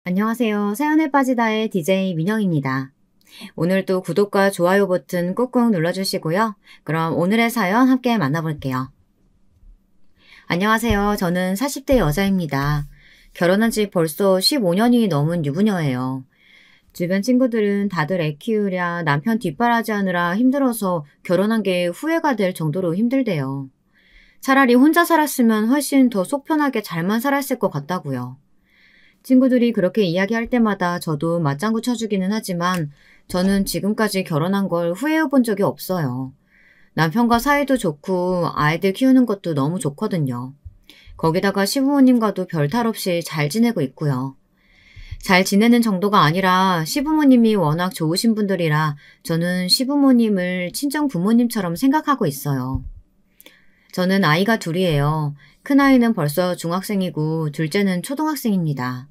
안녕하세요. 사연에 빠지다의 DJ 민영입니다. 오늘도 구독과 좋아요 버튼 꾹꾹 눌러주시고요. 그럼 오늘의 사연 함께 만나볼게요. 안녕하세요. 저는 40대 여자입니다. 결혼한 지 벌써 15년이 넘은 유부녀예요. 주변 친구들은 다들 애 키우랴 남편 뒷바라지하느라 힘들어서 결혼한 게 후회가 될 정도로 힘들대요. 차라리 혼자 살았으면 훨씬 더 속 편하게 잘만 살았을 것 같다고요. 친구들이 그렇게 이야기할 때마다 저도 맞장구 쳐주기는 하지만 저는 지금까지 결혼한 걸 후회해 본 적이 없어요. 남편과 사이도 좋고 아이들 키우는 것도 너무 좋거든요. 거기다가 시부모님과도 별 탈 없이 잘 지내고 있고요. 잘 지내는 정도가 아니라 시부모님이 워낙 좋으신 분들이라 저는 시부모님을 친정 부모님처럼 생각하고 있어요. 저는 아이가 둘이에요. 큰아이는 벌써 중학생이고 둘째는 초등학생입니다.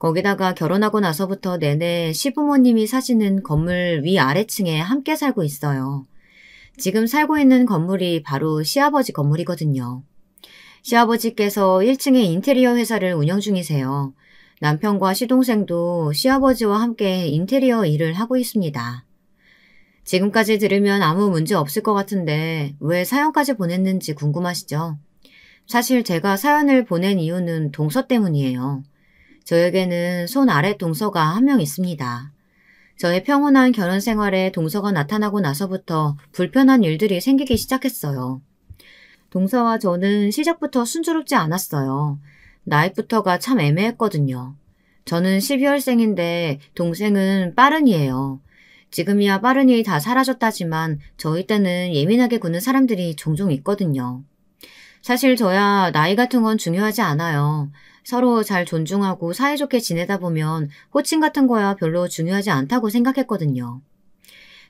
거기다가 결혼하고 나서부터 내내 시부모님이 사시는 건물 위아래층에 함께 살고 있어요. 지금 살고 있는 건물이 바로 시아버지 건물이거든요. 시아버지께서 1층에 인테리어 회사를 운영 중이세요. 남편과 시동생도 시아버지와 함께 인테리어 일을 하고 있습니다. 지금까지 들으면 아무 문제 없을 것 같은데 왜 사연까지 보냈는지 궁금하시죠? 사실 제가 사연을 보낸 이유는 동서 때문이에요. 저에게는 손 아래 동서가 한 명 있습니다. 저의 평온한 결혼 생활에 동서가 나타나고 나서부터 불편한 일들이 생기기 시작했어요. 동서와 저는 시작부터 순조롭지 않았어요. 나이부터가 참 애매했거든요. 저는 12월생인데 동생은 빠른이에요. 지금이야 빠른이 다 사라졌다지만 저희 때는 예민하게 구는 사람들이 종종 있거든요. 사실 저야 나이 같은 건 중요하지 않아요. 서로 잘 존중하고 사이좋게 지내다 보면 호칭 같은 거야 별로 중요하지 않다고 생각했거든요.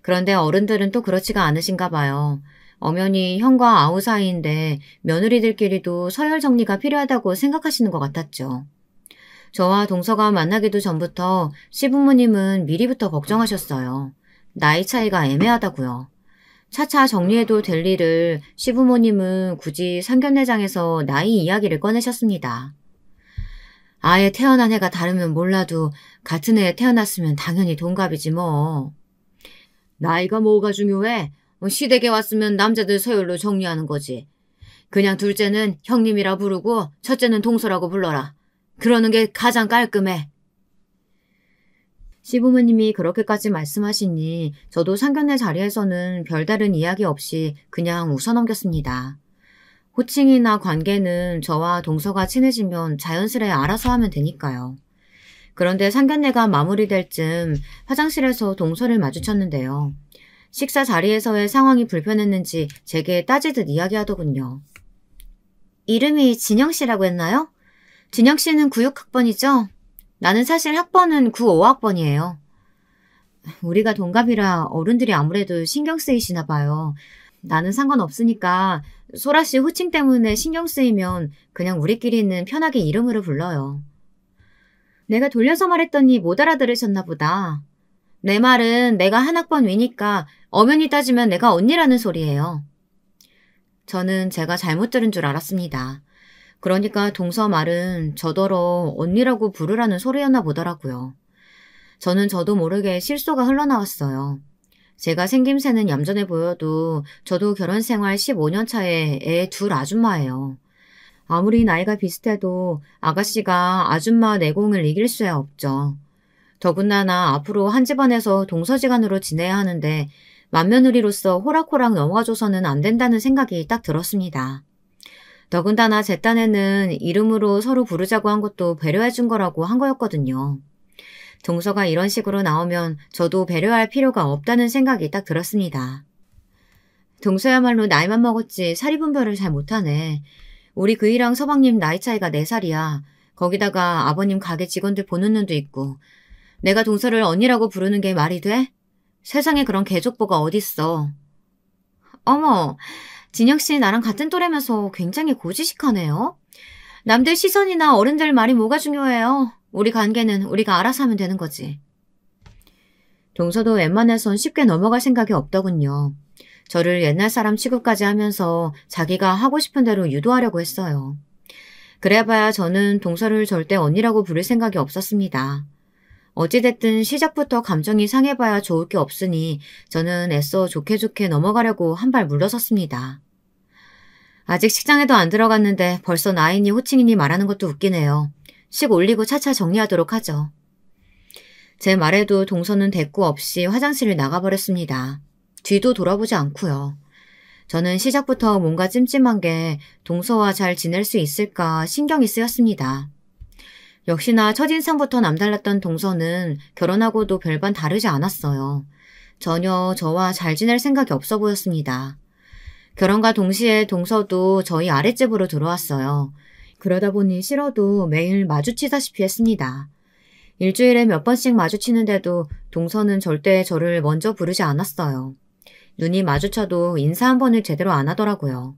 그런데 어른들은 또 그렇지가 않으신가 봐요. 엄연히 형과 아우 사이인데 며느리들끼리도 서열 정리가 필요하다고 생각하시는 것 같았죠. 저와 동서가 만나기도 전부터 시부모님은 미리부터 걱정하셨어요. 나이 차이가 애매하다고요. 차차 정리해도 될 일을 시부모님은 굳이 상견례장에서 나이 이야기를 꺼내셨습니다. 아예 태어난 해가 다르면 몰라도 같은 해에 태어났으면 당연히 동갑이지 뭐. 나이가 뭐가 중요해? 시댁에 왔으면 남자들 서열로 정리하는 거지. 그냥 둘째는 형님이라 부르고 첫째는 동서라고 불러라. 그러는 게 가장 깔끔해. 시부모님이 그렇게까지 말씀하시니 저도 상견례 자리에서는 별다른 이야기 없이 그냥 웃어넘겼습니다. 호칭이나 관계는 저와 동서가 친해지면 자연스레 알아서 하면 되니까요. 그런데 상견례가 마무리될 즈음 화장실에서 동서를 마주쳤는데요. 식사 자리에서의 상황이 불편했는지 제게 따지듯 이야기하더군요. 이름이 진영씨라고 했나요? 진영씨는 96학번이죠? 나는 사실 학번은 95학번이에요. 우리가 동갑이라 어른들이 아무래도 신경 쓰이시나 봐요. 나는 상관없으니까 소라씨 호칭 때문에 신경 쓰이면 그냥 우리끼리는 편하게 이름으로 불러요. 내가 돌려서 말했더니 못 알아들으셨나 보다. 내 말은 내가 한 학번 위니까 엄연히 따지면 내가 언니라는 소리예요. 저는 제가 잘못 들은 줄 알았습니다. 그러니까 동서 말은 저더러 언니라고 부르라는 소리였나 보더라고요. 저는 저도 모르게 실소가 흘러나왔어요. 제가 생김새는 얌전해 보여도 저도 결혼생활 15년 차에 애 둘 아줌마예요. 아무리 나이가 비슷해도 아가씨가 아줌마 내공을 이길 수야 없죠. 더군다나 앞으로 한 집안에서 동서지간으로 지내야 하는데 맏며느리로서 호락호락 넘어가줘서는 안 된다는 생각이 딱 들었습니다. 더군다나 제 딴에는 이름으로 서로 부르자고 한 것도 배려해준 거라고 한 거였거든요. 동서가 이런 식으로 나오면 저도 배려할 필요가 없다는 생각이 딱 들었습니다. 동서야말로 나이만 먹었지 사리분별을 잘 못하네. 우리 그이랑 서방님 나이 차이가 4살이야. 거기다가 아버님 가게 직원들 보는 눈도 있고. 내가 동서를 언니라고 부르는 게 말이 돼? 세상에 그런 개족보가 어딨어. 어머, 진혁씨 나랑 같은 또래면서 굉장히 고지식하네요. 남들 시선이나 어른들 말이 뭐가 중요해요. 우리 관계는 우리가 알아서 하면 되는 거지. 동서도 웬만해선 쉽게 넘어갈 생각이 없더군요. 저를 옛날 사람 취급까지 하면서 자기가 하고 싶은 대로 유도하려고 했어요. 그래봐야 저는 동서를 절대 언니라고 부를 생각이 없었습니다. 어찌됐든 시작부터 감정이 상해봐야 좋을 게 없으니 저는 애써 좋게 좋게 넘어가려고 한 발 물러섰습니다. 아직 식장에도 안 들어갔는데 벌써 나인이 호칭이니 말하는 것도 웃기네요. 식 올리고 차차 정리하도록 하죠. 제 말에도 동서는 대꾸 없이 화장실을 나가버렸습니다. 뒤도 돌아보지 않고요. 저는 시작부터 뭔가 찜찜한 게 동서와 잘 지낼 수 있을까 신경이 쓰였습니다. 역시나 첫인상부터 남달랐던 동서는 결혼하고도 별반 다르지 않았어요. 전혀 저와 잘 지낼 생각이 없어 보였습니다. 결혼과 동시에 동서도 저희 아랫집으로 들어왔어요. 그러다 보니 싫어도 매일 마주치다시피 했습니다. 일주일에 몇 번씩 마주치는데도 동서는 절대 저를 먼저 부르지 않았어요. 눈이 마주쳐도 인사 한 번을 제대로 안 하더라고요.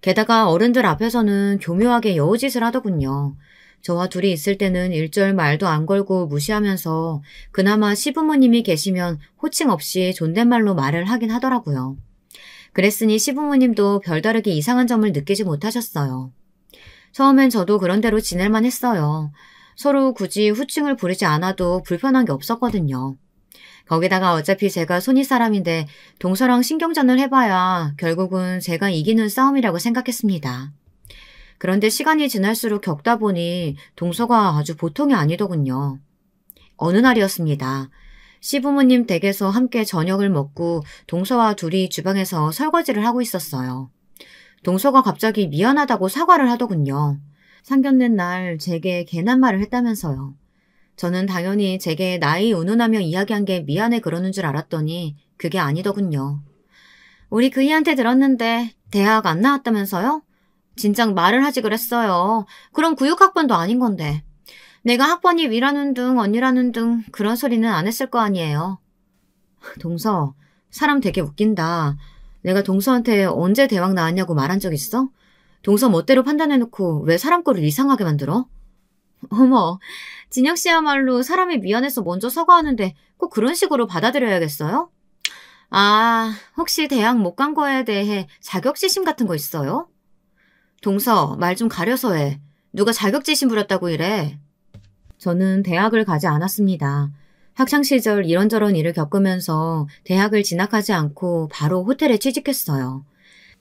게다가 어른들 앞에서는 교묘하게 여우짓을 하더군요. 저와 둘이 있을 때는 일절 말도 안 걸고 무시하면서 그나마 시부모님이 계시면 호칭 없이 존댓말로 말을 하긴 하더라고요. 그랬으니 시부모님도 별다르게 이상한 점을 느끼지 못하셨어요. 처음엔 저도 그런 대로 지낼만 했어요. 서로 굳이 후칭을 부르지 않아도 불편한 게 없었거든요. 거기다가 어차피 제가 손이 사람인데 동서랑 신경전을 해봐야 결국은 제가 이기는 싸움이라고 생각했습니다. 그런데 시간이 지날수록 겪다 보니 동서가 아주 보통이 아니더군요. 어느 날이었습니다. 시부모님 댁에서 함께 저녁을 먹고 동서와 둘이 주방에서 설거지를 하고 있었어요. 동서가 갑자기 미안하다고 사과를 하더군요. 상견례 날 제게 괜한 말을 했다면서요. 저는 당연히 제게 나이 운운하며 이야기한 게 미안해 그러는 줄 알았더니 그게 아니더군요. 우리 그이한테 들었는데 대학 안 나왔다면서요? 진작 말을 하지 그랬어요. 그럼 구육학번도 아닌 건데. 내가 학번이 위라는 둥 언니라는 둥 그런 소리는 안 했을 거 아니에요. 동서, 사람 되게 웃긴다. 내가 동서한테 언제 대학 나왔냐고 말한 적 있어? 동서 멋대로 판단해놓고 왜 사람 꼴을 이상하게 만들어? 어머, 진혁씨야말로 사람이 미안해서 먼저 사과하는데 꼭 그런 식으로 받아들여야겠어요? 아, 혹시 대학 못 간 거에 대해 자격지심 같은 거 있어요? 동서, 말 좀 가려서 해. 누가 자격지심 부렸다고 이래. 저는 대학을 가지 않았습니다. 학창시절 이런저런 일을 겪으면서 대학을 진학하지 않고 바로 호텔에 취직했어요.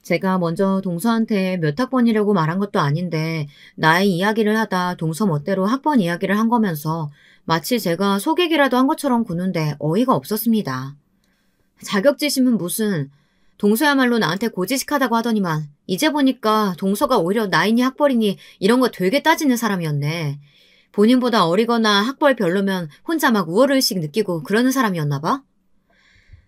제가 먼저 동서한테 몇 학번이라고 말한 것도 아닌데 나의 이야기를 하다 동서 멋대로 학번 이야기를 한 거면서 마치 제가 속이기라도 한 것처럼 구는데 어이가 없었습니다. 자격지심은 무슨, 동서야말로 나한테 고지식하다고 하더니만 이제 보니까 동서가 오히려 나이니 학벌이니 이런 거 되게 따지는 사람이었네. 본인보다 어리거나 학벌 별로면 혼자 막 우월의식 느끼고 그러는 사람이었나 봐.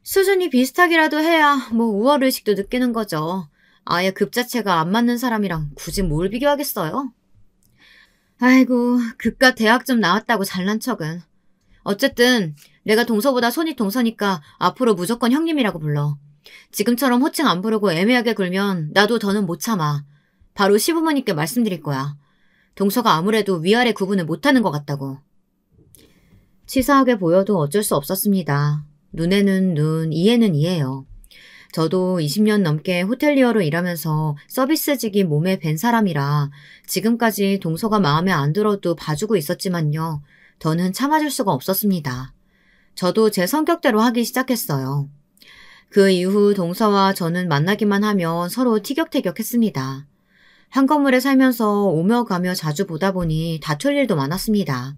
수준이 비슷하기라도 해야 뭐 우월의식도 느끼는 거죠. 아예 급 자체가 안 맞는 사람이랑 굳이 뭘 비교하겠어요? 아이고, 그깟 대학 좀 나왔다고 잘난 척은. 어쨌든 내가 동서보다 손이 동서니까 앞으로 무조건 형님이라고 불러. 지금처럼 호칭 안 부르고 애매하게 굴면 나도 더는 못 참아. 바로 시부모님께 말씀드릴 거야. 동서가 아무래도 위아래 구분을 못하는 것 같다고. 치사하게 보여도 어쩔 수 없었습니다. 눈에는 눈, 이에는 이예요. 저도 20년 넘게 호텔리어로 일하면서 서비스직이 몸에 밴 사람이라 지금까지 동서가 마음에 안 들어도 봐주고 있었지만요. 더는 참아줄 수가 없었습니다. 저도 제 성격대로 하기 시작했어요. 그 이후 동서와 저는 만나기만 하면 서로 티격태격했습니다. 한 건물에 살면서 오며 가며 자주 보다 보니 다툴 일도 많았습니다.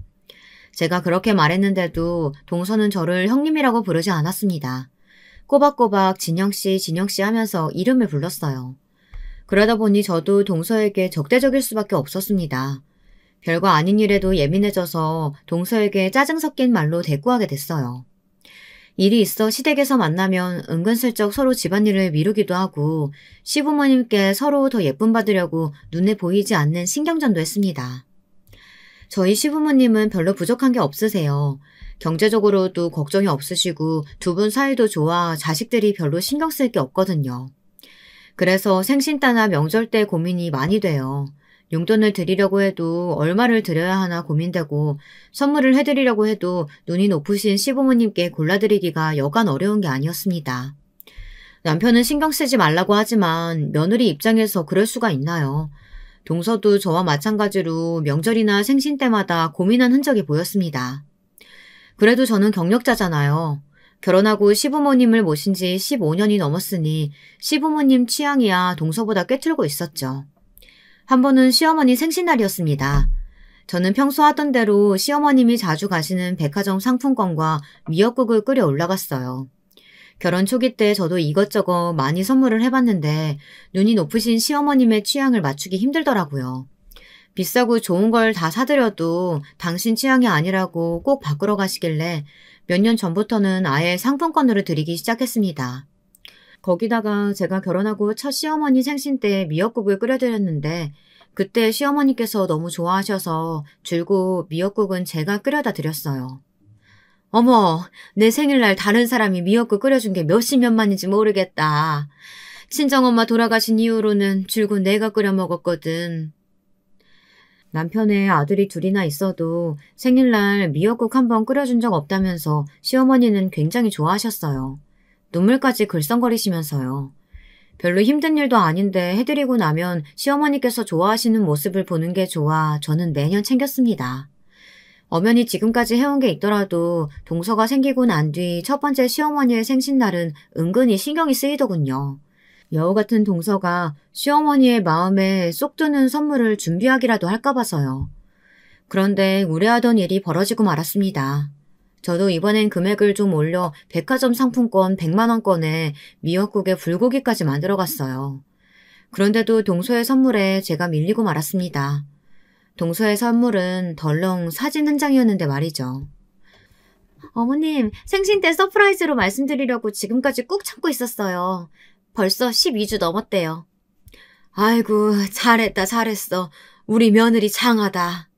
제가 그렇게 말했는데도 동서는 저를 형님이라고 부르지 않았습니다. 꼬박꼬박 진영씨, 진영씨 하면서 이름을 불렀어요. 그러다 보니 저도 동서에게 적대적일 수밖에 없었습니다. 별거 아닌 일에도 예민해져서 동서에게 짜증 섞인 말로 대꾸하게 됐어요. 일이 있어 시댁에서 만나면 은근슬쩍 서로 집안일을 미루기도 하고 시부모님께 서로 더 예쁨 받으려고 눈에 보이지 않는 신경전도 했습니다. 저희 시부모님은 별로 부족한 게 없으세요. 경제적으로도 걱정이 없으시고 두 분 사이도 좋아 자식들이 별로 신경 쓸 게 없거든요. 그래서 생신따나 명절 때 고민이 많이 돼요. 용돈을 드리려고 해도 얼마를 드려야 하나 고민되고 선물을 해드리려고 해도 눈이 높으신 시부모님께 골라드리기가 여간 어려운 게 아니었습니다. 남편은 신경 쓰지 말라고 하지만 며느리 입장에서 그럴 수가 있나요? 동서도 저와 마찬가지로 명절이나 생신 때마다 고민한 흔적이 보였습니다. 그래도 저는 경력자잖아요. 결혼하고 시부모님을 모신 지 15년이 넘었으니 시부모님 취향이야 동서보다 꿰뚫고 있었죠. 한 번은 시어머니 생신날이었습니다. 저는 평소 하던 대로 시어머님이 자주 가시는 백화점 상품권과 미역국을 끓여 올라갔어요. 결혼 초기 때 저도 이것저것 많이 선물을 해봤는데 눈이 높으신 시어머님의 취향을 맞추기 힘들더라고요. 비싸고 좋은 걸 다 사드려도 당신 취향이 아니라고 꼭 바꾸러 가시길래 몇 년 전부터는 아예 상품권으로 드리기 시작했습니다. 거기다가 제가 결혼하고 첫 시어머니 생신 때 미역국을 끓여드렸는데 그때 시어머니께서 너무 좋아하셔서 줄곧 미역국은 제가 끓여다 드렸어요. 어머, 내 생일날 다른 사람이 미역국 끓여준 게 몇십 년만인지 모르겠다. 친정엄마 돌아가신 이후로는 줄곧 내가 끓여 먹었거든. 남편의 아들이 둘이나 있어도 생일날 미역국 한 번 끓여준 적 없다면서 시어머니는 굉장히 좋아하셨어요. 눈물까지 글썽거리시면서요. 별로 힘든 일도 아닌데 해드리고 나면 시어머니께서 좋아하시는 모습을 보는 게 좋아 저는 매년 챙겼습니다. 엄연히 지금까지 해온 게 있더라도 동서가 생기고 난 뒤 첫 번째 시어머니의 생신날은 은근히 신경이 쓰이더군요. 여우 같은 동서가 시어머니의 마음에 쏙 드는 선물을 준비하기라도 할까 봐서요. 그런데 우려하던 일이 벌어지고 말았습니다. 저도 이번엔 금액을 좀 올려 백화점 상품권 100만 원권에 미역국에 불고기까지 만들어갔어요. 그런데도 동서의 선물에 제가 밀리고 말았습니다. 동서의 선물은 덜렁 사진 한 장이었는데 말이죠. 어머님, 생신 때 서프라이즈로 말씀드리려고 지금까지 꾹 참고 있었어요. 벌써 12주 넘었대요. 아이고, 잘했다, 잘했어. 우리 며느리 장하다.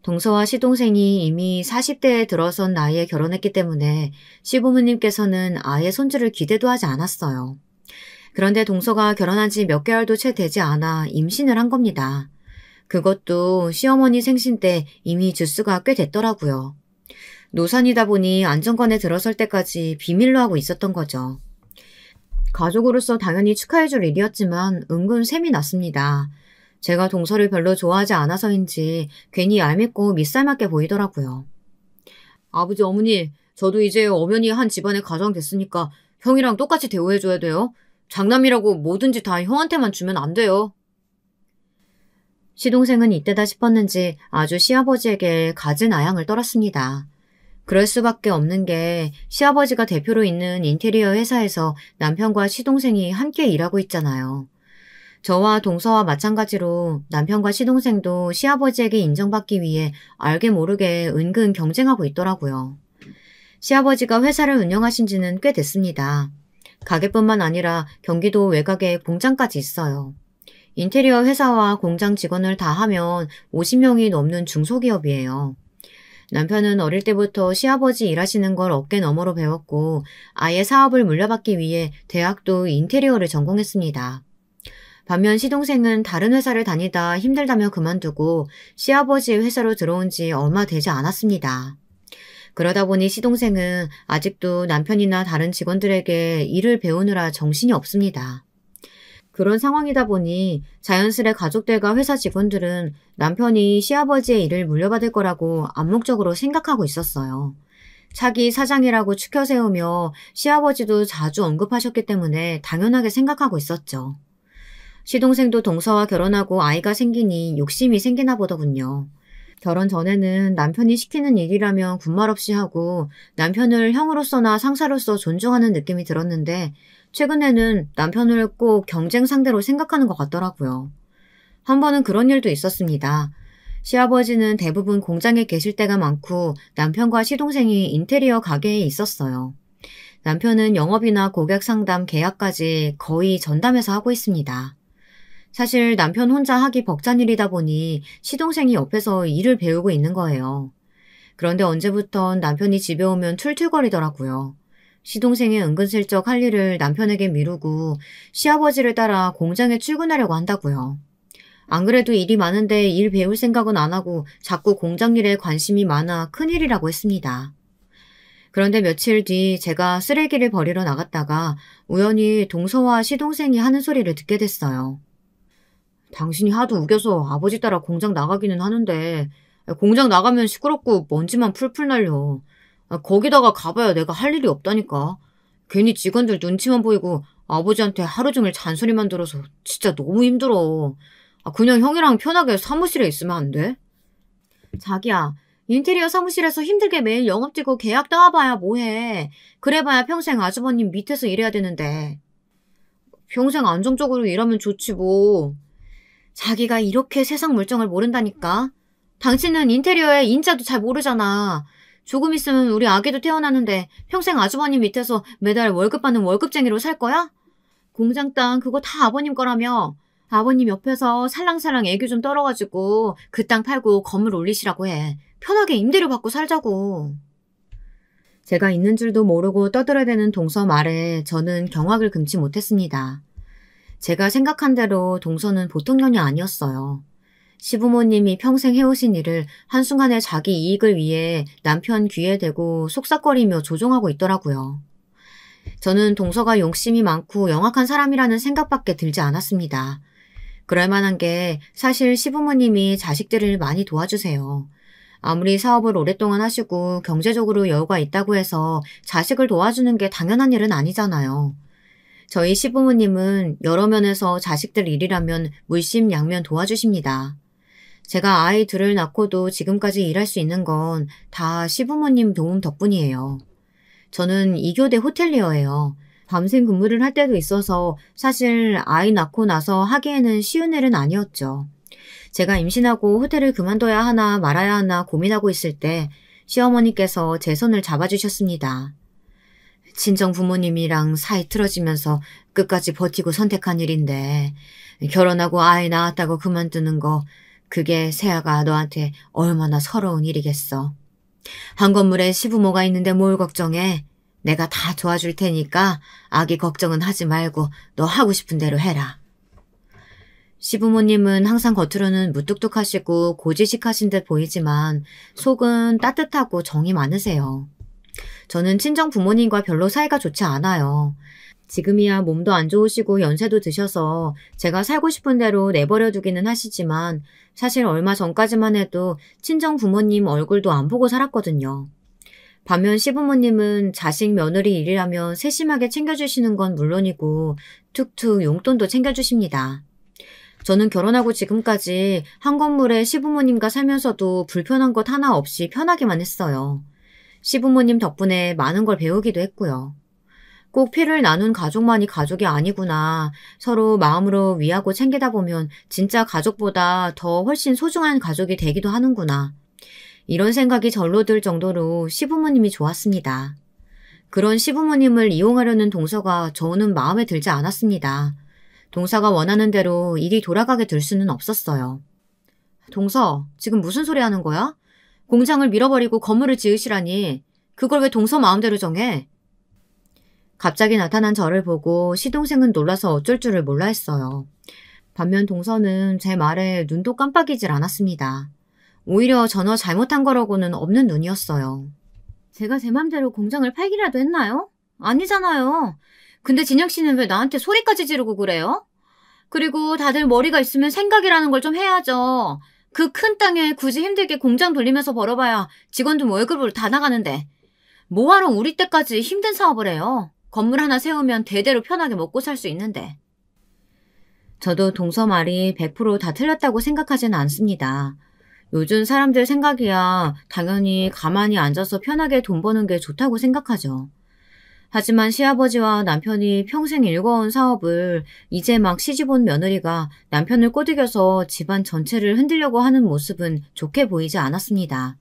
동서와 시동생이 이미 40대에 들어선 나이에 결혼했기 때문에 시부모님께서는 아예 손주를 기대도 하지 않았어요. 그런데 동서가 결혼한 지 몇 개월도 채 되지 않아 임신을 한 겁니다. 그것도 시어머니 생신 때 이미 주수가 꽤 됐더라고요. 노산이다 보니 안정권에 들어설 때까지 비밀로 하고 있었던 거죠. 가족으로서 당연히 축하해줄 일이었지만 은근 셈이 났습니다. 제가 동서를 별로 좋아하지 않아서인지 괜히 얄밉고 밑살맞게 보이더라고요. 아버지, 어머니, 저도 이제 엄연히 한 집안의 가장 됐으니까 형이랑 똑같이 대우해줘야 돼요. 장남이라고 뭐든지 다 형한테만 주면 안 돼요. 시동생은 이때다 싶었는지 아주 시아버지에게 갖은 아양을 떨었습니다. 그럴 수밖에 없는 게 시아버지가 대표로 있는 인테리어 회사에서 남편과 시동생이 함께 일하고 있잖아요. 저와 동서와 마찬가지로 남편과 시동생도 시아버지에게 인정받기 위해 알게 모르게 은근 경쟁하고 있더라고요. 시아버지가 회사를 운영하신 지는 꽤 됐습니다. 가게뿐만 아니라 경기도 외곽에 공장까지 있어요. 인테리어 회사와 공장 직원을 다 하면 50명이 넘는 중소기업이에요. 남편은 어릴 때부터 시아버지 일하시는 걸 어깨 너머로 배웠고 아예 사업을 물려받기 위해 대학도 인테리어를 전공했습니다. 반면 시동생은 다른 회사를 다니다 힘들다며 그만두고 시아버지의 회사로 들어온 지 얼마 되지 않았습니다. 그러다 보니 시동생은 아직도 남편이나 다른 직원들에게 일을 배우느라 정신이 없습니다. 그런 상황이다 보니 자연스레 가족들과 회사 직원들은 남편이 시아버지의 일을 물려받을 거라고 암묵적으로 생각하고 있었어요. 차기 사장이라고 추켜 세우며 시아버지도 자주 언급하셨기 때문에 당연하게 생각하고 있었죠. 시동생도 동서와 결혼하고 아이가 생기니 욕심이 생기나 보더군요. 결혼 전에는 남편이 시키는 일이라면 군말 없이 하고 남편을 형으로서나 상사로서 존중하는 느낌이 들었는데 최근에는 남편을 꼭 경쟁 상대로 생각하는 것 같더라고요. 한 번은 그런 일도 있었습니다. 시아버지는 대부분 공장에 계실 때가 많고 남편과 시동생이 인테리어 가게에 있었어요. 남편은 영업이나 고객 상담, 계약까지 거의 전담해서 하고 있습니다. 사실 남편 혼자 하기 벅찬 일이다 보니 시동생이 옆에서 일을 배우고 있는 거예요. 그런데 언제부턴 남편이 집에 오면 툴툴거리더라고요. 시동생이 은근슬쩍 할 일을 남편에게 미루고 시아버지를 따라 공장에 출근하려고 한다고요. 안 그래도 일이 많은데 일 배울 생각은 안 하고 자꾸 공장 일에 관심이 많아 큰일이라고 했습니다. 그런데 며칠 뒤 제가 쓰레기를 버리러 나갔다가 우연히 동서와 시동생이 하는 소리를 듣게 됐어요. 당신이 하도 우겨서 아버지 따라 공장 나가기는 하는데 공장 나가면 시끄럽고 먼지만 풀풀 날려. 거기다가 가봐야 내가 할 일이 없다니까. 괜히 직원들 눈치만 보이고 아버지한테 하루 종일 잔소리만 들어서 진짜 너무 힘들어. 그냥 형이랑 편하게 사무실에 있으면 안 돼? 자기야, 인테리어 사무실에서 힘들게 매일 영업 뛰고 계약 따와봐야 뭐해. 그래봐야 평생 아주버님 밑에서 일해야 되는데. 평생 안정적으로 일하면 좋지 뭐. 자기가 이렇게 세상 물정을 모른다니까. 당신은 인테리어의 인자도 잘 모르잖아. 조금 있으면 우리 아기도 태어나는데 평생 아주버님 밑에서 매달 월급 받는 월급쟁이로 살 거야? 공장 땅 그거 다 아버님 거라며. 아버님 옆에서 살랑살랑 애교 좀 떨어가지고 그 땅 팔고 건물 올리시라고 해. 편하게 임대료 받고 살자고. 제가 있는 줄도 모르고 떠들어대는 동서 말에 저는 경악을 금치 못했습니다. 제가 생각한 대로 동서는 보통 년이 아니었어요. 시부모님이 평생 해오신 일을 한순간에 자기 이익을 위해 남편 귀에 대고 속삭거리며 조종하고 있더라고요. 저는 동서가 용심이 많고 영악한 사람이라는 생각밖에 들지 않았습니다. 그럴 만한 게 사실 시부모님이 자식들을 많이 도와주세요. 아무리 사업을 오랫동안 하시고 경제적으로 여유가 있다고 해서 자식을 도와주는 게 당연한 일은 아니잖아요. 저희 시부모님은 여러 면에서 자식들 일이라면 물심양면 도와주십니다. 제가 아이 둘을 낳고도 지금까지 일할 수 있는 건 다 시부모님 도움 덕분이에요. 저는 2교대 호텔리어예요. 밤샘 근무를 할 때도 있어서 사실 아이 낳고 나서 하기에는 쉬운 일은 아니었죠. 제가 임신하고 호텔을 그만둬야 하나 말아야 하나 고민하고 있을 때 시어머니께서 제 손을 잡아주셨습니다. 친정 부모님이랑 사이 틀어지면서 끝까지 버티고 선택한 일인데 결혼하고 아이 낳았다고 그만두는 거 그게 세아가 너한테 얼마나 서러운 일이겠어. 한 건물에 시부모가 있는데 뭘 걱정해. 내가 다 도와줄 테니까 아기 걱정은 하지 말고 너 하고 싶은 대로 해라. 시부모님은 항상 겉으로는 무뚝뚝하시고 고지식하신 듯 보이지만 속은 따뜻하고 정이 많으세요. 저는 친정 부모님과 별로 사이가 좋지 않아요. 지금이야 몸도 안 좋으시고 연세도 드셔서 제가 살고 싶은 대로 내버려 두기는 하시지만 사실 얼마 전까지만 해도 친정 부모님 얼굴도 안 보고 살았거든요. 반면 시부모님은 자식 며느리 일이라면 세심하게 챙겨주시는 건 물론이고 툭툭 용돈도 챙겨주십니다. 저는 결혼하고 지금까지 한 건물에 시부모님과 살면서도 불편한 것 하나 없이 편하게만 했어요. 시부모님 덕분에 많은 걸 배우기도 했고요. 꼭 피를 나눈 가족만이 가족이 아니구나. 서로 마음으로 위하고 챙기다 보면 진짜 가족보다 더 훨씬 소중한 가족이 되기도 하는구나. 이런 생각이 절로 들 정도로 시부모님이 좋았습니다. 그런 시부모님을 이용하려는 동서가 저는 마음에 들지 않았습니다. 동서가 원하는 대로 일이 돌아가게 될 수는 없었어요. 동서, 지금 무슨 소리 하는 거야? 공장을 밀어버리고 건물을 지으시라니. 그걸 왜 동서 마음대로 정해? 갑자기 나타난 저를 보고 시동생은 놀라서 어쩔 줄을 몰라 했어요. 반면 동서는 제 말에 눈도 깜빡이질 않았습니다. 오히려 전혀 잘못한 거라고는 없는 눈이었어요. 제가 제 맘대로 공장을 팔기라도 했나요? 아니잖아요. 근데 진영 씨는 왜 나한테 소리까지 지르고 그래요? 그리고 다들 머리가 있으면 생각이라는 걸 좀 해야죠. 그 큰 땅에 굳이 힘들게 공장 돌리면서 벌어봐야 직원들 월급으로 다 나가는데 뭐하러 우리 때까지 힘든 사업을 해요? 건물 하나 세우면 대대로 편하게 먹고 살 수 있는데. 저도 동서 말이 100% 다 틀렸다고 생각하진 않습니다. 요즘 사람들 생각이야 당연히 가만히 앉아서 편하게 돈 버는 게 좋다고 생각하죠. 하지만 시아버지와 남편이 평생 일궈온 사업을 이제 막 시집온 며느리가 남편을 꼬드겨서 집안 전체를 흔들려고 하는 모습은 좋게 보이지 않았습니다.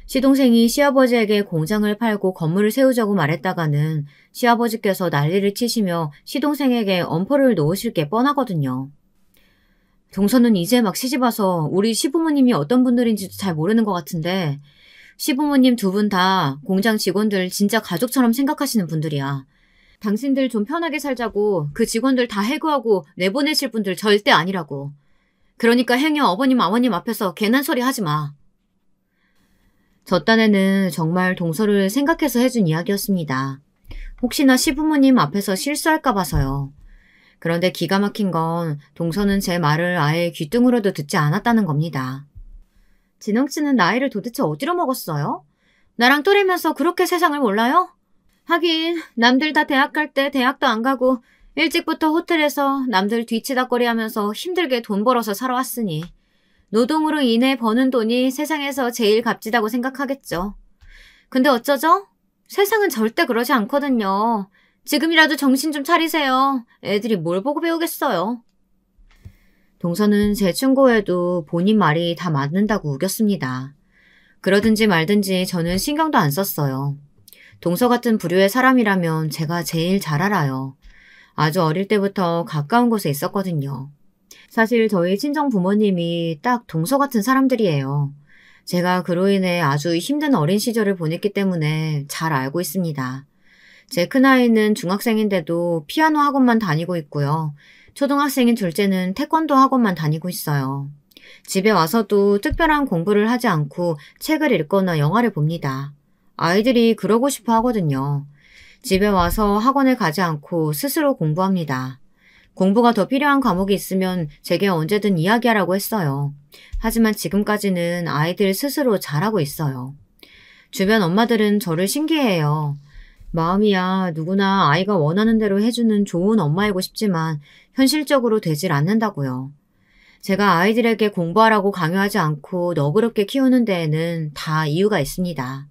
시동생이 시아버지에게 공장을 팔고 건물을 세우자고 말했다가는 시아버지께서 난리를 치시며 시동생에게 엄포를 놓으실 게 뻔하거든요. 동서는 이제 막 시집와서 우리 시부모님이 어떤 분들인지도 잘 모르는 것 같은데 시부모님 두 분 다 공장 직원들 진짜 가족처럼 생각하시는 분들이야. 당신들 좀 편하게 살자고 그 직원들 다 해고하고 내보내실 분들 절대 아니라고. 그러니까 행여 어머님 아버님 앞에서 괜한 소리 하지 마. 저 딴에는 정말 동서를 생각해서 해준 이야기였습니다. 혹시나 시부모님 앞에서 실수할까 봐서요. 그런데 기가 막힌 건 동서는 제 말을 아예 귀뚱으로도 듣지 않았다는 겁니다. 진영 씨는 나이를 도대체 어디로 먹었어요? 나랑 또래면서 그렇게 세상을 몰라요? 하긴 남들 다 대학 갈 때 대학도 안 가고 일찍부터 호텔에서 남들 뒤치다꺼리 하면서 힘들게 돈 벌어서 살아왔으니 노동으로 인해 버는 돈이 세상에서 제일 값지다고 생각하겠죠. 근데 어쩌죠? 세상은 절대 그러지 않거든요. 지금이라도 정신 좀 차리세요. 애들이 뭘 보고 배우겠어요. 동서는 제 충고에도 본인 말이 다 맞는다고 우겼습니다. 그러든지 말든지 저는 신경도 안 썼어요. 동서 같은 부류의 사람이라면 제가 제일 잘 알아요. 아주 어릴 때부터 가까운 곳에 있었거든요. 사실 저희 친정 부모님이 딱 동서 같은 사람들이에요. 제가 그로 인해 아주 힘든 어린 시절을 보냈기 때문에 잘 알고 있습니다. 제 큰아이는 중학생인데도 피아노 학원만 다니고 있고요. 초등학생인 둘째는 태권도 학원만 다니고 있어요. 집에 와서도 특별한 공부를 하지 않고 책을 읽거나 영화를 봅니다. 아이들이 그러고 싶어 하거든요. 집에 와서 학원을 가지 않고 스스로 공부합니다. 공부가 더 필요한 과목이 있으면 제게 언제든 이야기하라고 했어요. 하지만 지금까지는 아이들 스스로 잘하고 있어요. 주변 엄마들은 저를 신기해해요. 마음이야 누구나 아이가 원하는 대로 해주는 좋은 엄마이고 싶지만 현실적으로 되질 않는다고요. 제가 아이들에게 공부하라고 강요하지 않고 너그럽게 키우는 데에는 다 이유가 있습니다.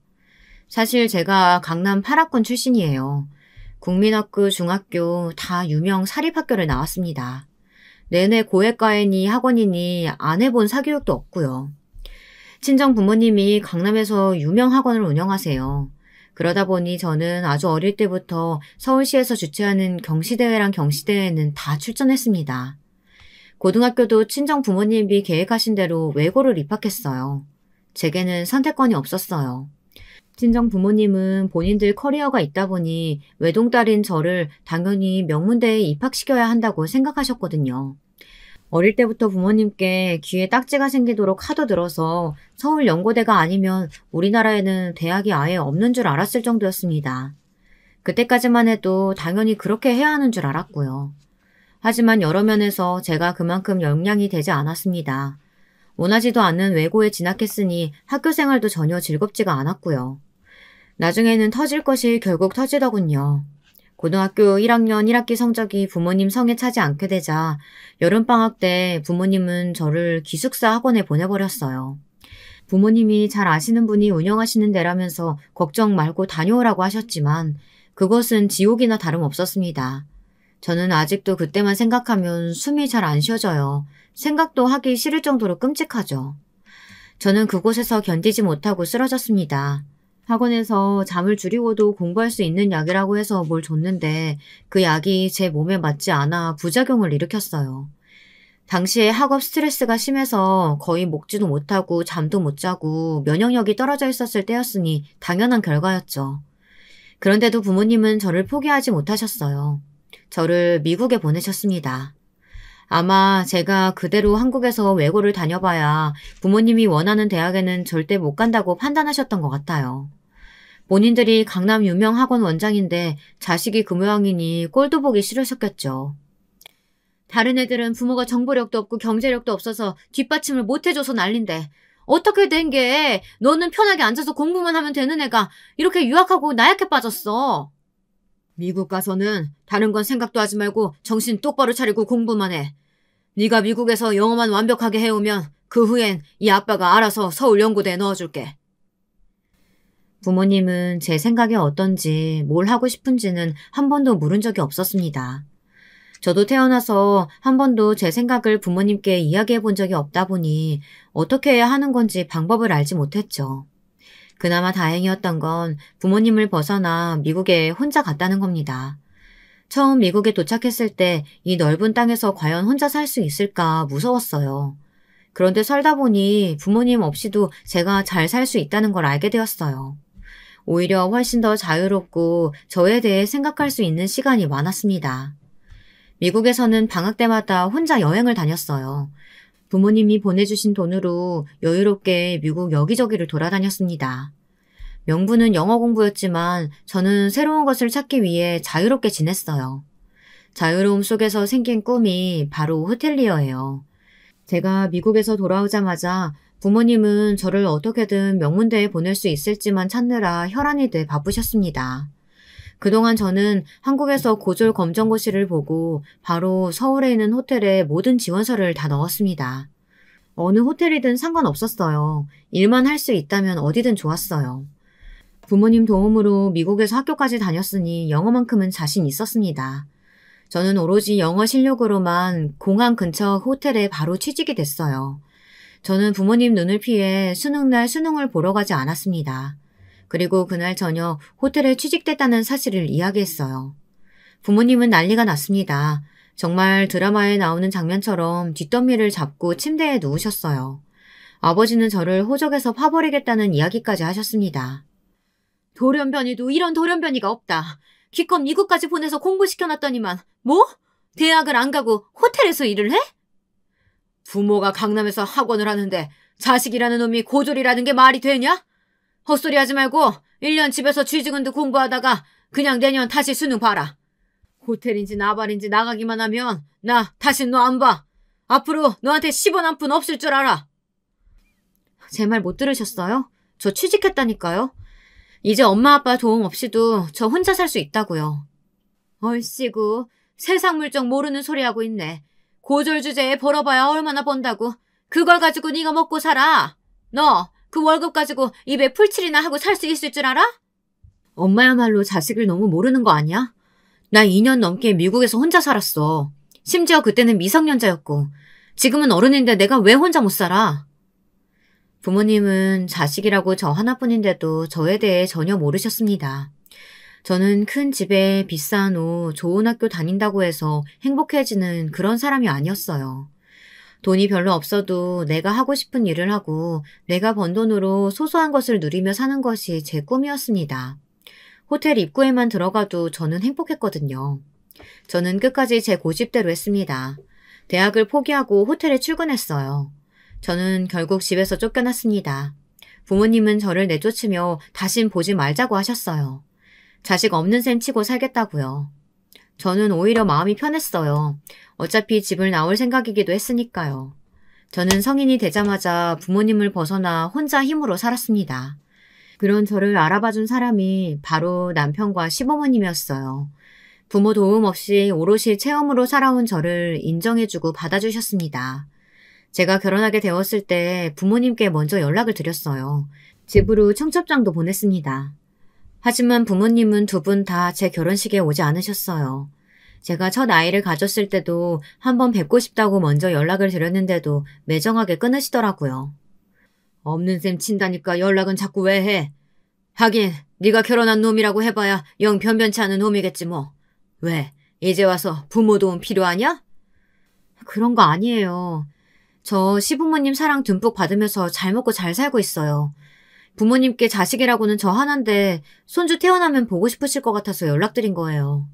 사실 제가 강남 8학군 출신이에요. 국민학교, 중학교 다 유명 사립학교를 나왔습니다. 내내 고액과외니 학원이니 안 해본 사교육도 없고요. 친정 부모님이 강남에서 유명 학원을 운영하세요. 그러다 보니 저는 아주 어릴 때부터 서울시에서 주최하는 경시대회랑 경시대회에는 다 출전했습니다. 고등학교도 친정 부모님이 계획하신 대로 외고를 입학했어요. 제게는 선택권이 없었어요. 친정 부모님은 본인들 커리어가 있다 보니 외동딸인 저를 당연히 명문대에 입학시켜야 한다고 생각하셨거든요. 어릴 때부터 부모님께 귀에 딱지가 생기도록 하도 들어서 서울연고대가 아니면 우리나라에는 대학이 아예 없는 줄 알았을 정도였습니다. 그때까지만 해도 당연히 그렇게 해야 하는 줄 알았고요. 하지만 여러 면에서 제가 그만큼 역량이 되지 않았습니다. 원하지도 않는 외고에 진학했으니 학교 생활도 전혀 즐겁지가 않았고요. 나중에는 터질 것이 결국 터지더군요. 고등학교 1학년 1학기 성적이 부모님 성에 차지 않게 되자 여름방학 때 부모님은 저를 기숙사 학원에 보내버렸어요. 부모님이 잘 아시는 분이 운영하시는 데라면서 걱정 말고 다녀오라고 하셨지만 그것은 지옥이나 다름없었습니다. 저는 아직도 그때만 생각하면 숨이 잘 안 쉬어져요. 생각도 하기 싫을 정도로 끔찍하죠. 저는 그곳에서 견디지 못하고 쓰러졌습니다. 학원에서 잠을 줄이고도 공부할 수 있는 약이라고 해서 뭘 줬는데 그 약이 제 몸에 맞지 않아 부작용을 일으켰어요. 당시에 학업 스트레스가 심해서 거의 먹지도 못하고 잠도 못 자고 면역력이 떨어져 있었을 때였으니 당연한 결과였죠. 그런데도 부모님은 저를 포기하지 못하셨어요. 저를 미국에 보내셨습니다. 아마 제가 그대로 한국에서 외고를 다녀봐야 부모님이 원하는 대학에는 절대 못 간다고 판단하셨던 것 같아요. 본인들이 강남 유명 학원 원장인데 자식이 그 모양이니 꼴도 보기 싫으셨겠죠. 다른 애들은 부모가 정보력도 없고 경제력도 없어서 뒷받침을 못 해줘서 난린데 어떻게 된 게 너는 편하게 앉아서 공부만 하면 되는 애가 이렇게 유학하고 나약해 빠졌어. 미국 가서는 다른 건 생각도 하지 말고 정신 똑바로 차리고 공부만 해. 네가 미국에서 영어만 완벽하게 해오면 그 후엔 이 아빠가 알아서 서울연고대에 넣어줄게. 부모님은 제 생각이 어떤지 뭘 하고 싶은지는 한 번도 물은 적이 없었습니다. 저도 태어나서 한 번도 제 생각을 부모님께 이야기해 본 적이 없다 보니 어떻게 해야 하는 건지 방법을 알지 못했죠. 그나마 다행이었던 건 부모님을 벗어나 미국에 혼자 갔다는 겁니다. 처음 미국에 도착했을 때 이 넓은 땅에서 과연 혼자 살 수 있을까 무서웠어요. 그런데 살다 보니 부모님 없이도 제가 잘 살 수 있다는 걸 알게 되었어요. 오히려 훨씬 더 자유롭고 저에 대해 생각할 수 있는 시간이 많았습니다. 미국에서는 방학 때마다 혼자 여행을 다녔어요. 부모님이 보내주신 돈으로 여유롭게 미국 여기저기를 돌아다녔습니다. 명분은 영어 공부였지만 저는 새로운 것을 찾기 위해 자유롭게 지냈어요. 자유로움 속에서 생긴 꿈이 바로 호텔리어예요. 제가 미국에서 돌아오자마자 부모님은 저를 어떻게든 명문대에 보낼 수 있을지만 찾느라 혈안이 돼 바쁘셨습니다. 그동안 저는 한국에서 고졸 검정고시를 보고 바로 서울에 있는 호텔에 모든 지원서를 다 넣었습니다. 어느 호텔이든 상관없었어요. 일만 할 수 있다면 어디든 좋았어요. 부모님 도움으로 미국에서 학교까지 다녔으니 영어만큼은 자신 있었습니다. 저는 오로지 영어 실력으로만 공항 근처 호텔에 바로 취직이 됐어요. 저는 부모님 눈을 피해 수능날 수능을 보러 가지 않았습니다. 그리고 그날 저녁 호텔에 취직됐다는 사실을 이야기했어요. 부모님은 난리가 났습니다. 정말 드라마에 나오는 장면처럼 뒷덜미를 잡고 침대에 누우셨어요. 아버지는 저를 호적에서 파버리겠다는 이야기까지 하셨습니다. 돌연변이도 이런 돌연변이가 없다. 기껏 미국까지 보내서 공부시켜놨더니만 뭐? 대학을 안 가고 호텔에서 일을 해? 부모가 강남에서 학원을 하는데 자식이라는 놈이 고졸이라는 게 말이 되냐? 헛소리 하지 말고 1년 집에서 쥐지근도 공부하다가 그냥 내년 다시 수능 봐라. 호텔인지 나발인지 나가기만 하면 나 다신 너 안 봐. 앞으로 너한테 10원 한 푼 없을 줄 알아. 제 말 못 들으셨어요? 저 취직했다니까요. 이제 엄마 아빠 도움 없이도 저 혼자 살 수 있다고요. 얼씨구, 세상 물정 모르는 소리 하고 있네. 고졸 주제에 벌어봐야 얼마나 번다고. 그걸 가지고 네가 먹고 살아. 너 그 월급 가지고 입에 풀칠이나 하고 살 수 있을 줄 알아? 엄마야말로 자식을 너무 모르는 거 아니야? 나 2년 넘게 미국에서 혼자 살았어. 심지어 그때는 미성년자였고 지금은 어른인데 내가 왜 혼자 못 살아? 부모님은 자식이라고 저 하나뿐인데도 저에 대해 전혀 모르셨습니다. 저는 큰 집에 비싼 옷, 좋은 학교 다닌다고 해서 행복해지는 그런 사람이 아니었어요. 돈이 별로 없어도 내가 하고 싶은 일을 하고 내가 번 돈으로 소소한 것을 누리며 사는 것이 제 꿈이었습니다. 호텔 입구에만 들어가도 저는 행복했거든요. 저는 끝까지 제 고집대로 했습니다. 대학을 포기하고 호텔에 출근했어요. 저는 결국 집에서 쫓겨났습니다. 부모님은 저를 내쫓으며 다신 보지 말자고 하셨어요. 자식 없는 셈 치고 살겠다고요. 저는 오히려 마음이 편했어요. 어차피 집을 나올 생각이기도 했으니까요. 저는 성인이 되자마자 부모님을 벗어나 혼자 힘으로 살았습니다. 그런 저를 알아봐준 사람이 바로 남편과 시부모님이었어요. 부모 도움 없이 오롯이 체험으로 살아온 저를 인정해주고 받아주셨습니다. 제가 결혼하게 되었을 때 부모님께 먼저 연락을 드렸어요. 집으로 청첩장도 보냈습니다. 하지만 부모님은 두 분 다 제 결혼식에 오지 않으셨어요. 제가 첫 아이를 가졌을 때도 한번 뵙고 싶다고 먼저 연락을 드렸는데도 매정하게 끊으시더라고요. 없는 셈 친다니까 연락은 자꾸 왜 해? 하긴 네가 결혼한 놈이라고 해봐야 영 변변치 않은 놈이겠지 뭐. 왜? 이제 와서 부모 도움 필요하냐? 그런 거 아니에요. 저 시부모님 사랑 듬뿍 받으면서 잘 먹고 잘 살고 있어요. 부모님께 자식이라고는 저 하나인데 손주 태어나면 보고 싶으실 것 같아서 연락드린 거예요.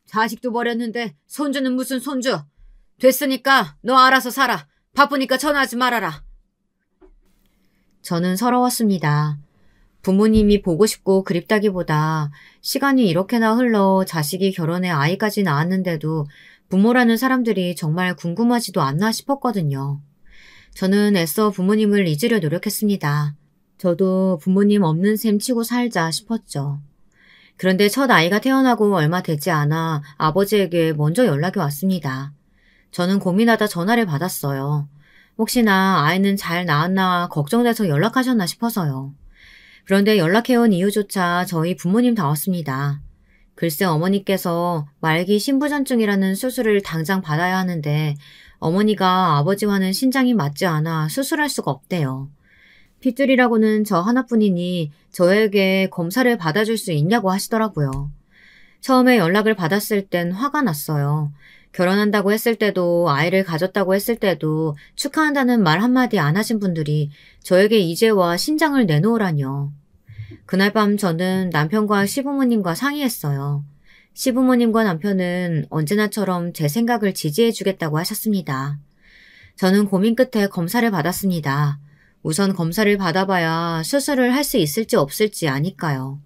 자식도 버렸는데 손주는 무슨 손주? 됐으니까 너 알아서 살아. 바쁘니까 전화하지 말아라. 저는 서러웠습니다. 부모님이 보고 싶고 그립다기보다 시간이 이렇게나 흘러 자식이 결혼해 아이까지 낳았는데도 부모라는 사람들이 정말 궁금하지도 않나 싶었거든요. 저는 애써 부모님을 잊으려 노력했습니다. 저도 부모님 없는 셈 치고 살자 싶었죠. 그런데 첫 아이가 태어나고 얼마 되지 않아 아버지에게 먼저 연락이 왔습니다. 저는 고민하다 전화를 받았어요. 혹시나 아이는 잘 낳았나 걱정돼서 연락하셨나 싶어서요. 그런데 연락해온 이유조차 저희 부모님다웠습니다. 글쎄 어머니께서 말기 신부전증이라는 수술을 당장 받아야 하는데 어머니가 아버지와는 신장이 맞지 않아 수술할 수가 없대요. 핏줄이라고는 저 하나뿐이니 저에게 검사를 받아줄 수 있냐고 하시더라고요. 처음에 연락을 받았을 땐 화가 났어요. 결혼한다고 했을 때도 아이를 가졌다고 했을 때도 축하한다는 말 한마디 안 하신 분들이 저에게 이제와 신장을 내놓으라뇨. 그날 밤 저는 남편과 시부모님과 상의했어요. 시부모님과 남편은 언제나처럼 제 생각을 지지해주겠다고 하셨습니다. 저는 고민 끝에 검사를 받았습니다. 우선 검사를 받아봐야 수술을 할 수 있을지 없을지 아니까요.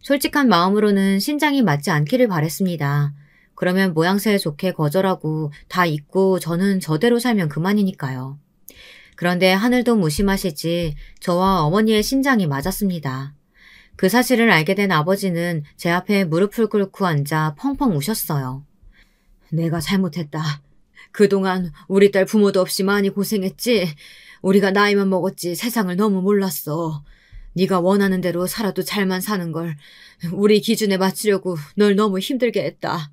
솔직한 마음으로는 신장이 맞지 않기를 바랬습니다. 그러면 모양새 좋게 거절하고 다 잊고 저는 저대로 살면 그만이니까요. 그런데 하늘도 무심하시지 저와 어머니의 신장이 맞았습니다. 그 사실을 알게 된 아버지는 제 앞에 무릎을 꿇고 앉아 펑펑 우셨어요. 내가 잘못했다. 그동안 우리 딸 부모도 없이 많이 고생했지. 우리가 나이만 먹었지 세상을 너무 몰랐어. 네가 원하는 대로 살아도 잘만 사는 걸 우리 기준에 맞추려고 널 너무 힘들게 했다.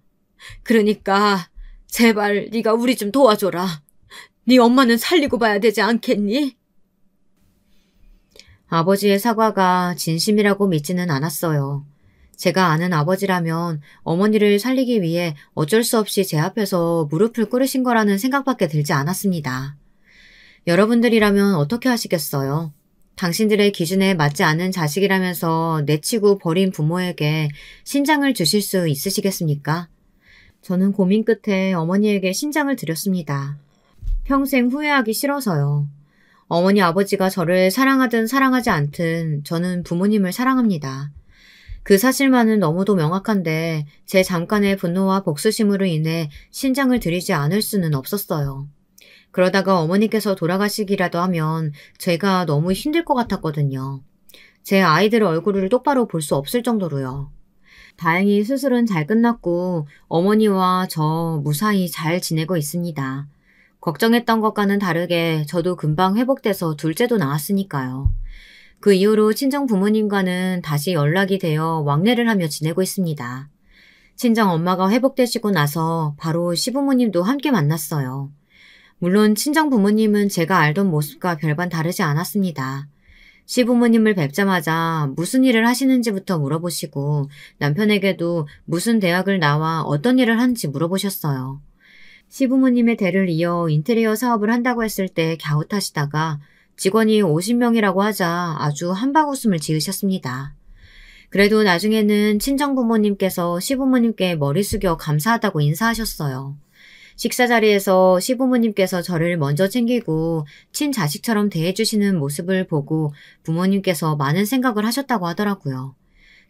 그러니까 제발 네가 우리 좀 도와줘라. 네 엄마는 살리고 봐야 되지 않겠니? 아버지의 사과가 진심이라고 믿지는 않았어요. 제가 아는 아버지라면 어머니를 살리기 위해 어쩔 수 없이 제 앞에서 무릎을 꿇으신 거라는 생각밖에 들지 않았습니다. 여러분들이라면 어떻게 하시겠어요? 당신들의 기준에 맞지 않는 자식이라면서 내치고 버린 부모에게 신장을 주실 수 있으시겠습니까? 저는 고민 끝에 어머니에게 신장을 드렸습니다. 평생 후회하기 싫어서요. 어머니 아버지가 저를 사랑하든 사랑하지 않든 저는 부모님을 사랑합니다. 그 사실만은 너무도 명확한데 제 잠깐의 분노와 복수심으로 인해 신장을 드리지 않을 수는 없었어요. 그러다가 어머니께서 돌아가시기라도 하면 제가 너무 힘들 것 같았거든요. 제 아이들 얼굴을 똑바로 볼 수 없을 정도로요. 다행히 수술은 잘 끝났고 어머니와 저 무사히 잘 지내고 있습니다. 걱정했던 것과는 다르게 저도 금방 회복돼서 둘째도 나왔으니까요. 그 이후로 친정 부모님과는 다시 연락이 되어 왕래를 하며 지내고 있습니다. 친정 엄마가 회복되시고 나서 바로 시부모님도 함께 만났어요. 물론 친정 부모님은 제가 알던 모습과 별반 다르지 않았습니다. 시부모님을 뵙자마자 무슨 일을 하시는지부터 물어보시고 남편에게도 무슨 대학을 나와 어떤 일을 하는지 물어보셨어요. 시부모님의 대를 이어 인테리어 사업을 한다고 했을 때 갸웃하시다가 직원이 50명이라고 하자 아주 한박웃음을 지으셨습니다. 그래도 나중에는 친정부모님께서 시부모님께 머리 숙여 감사하다고 인사하셨어요. 식사 자리에서 시부모님께서 저를 먼저 챙기고 친자식처럼 대해주시는 모습을 보고 부모님께서 많은 생각을 하셨다고 하더라고요.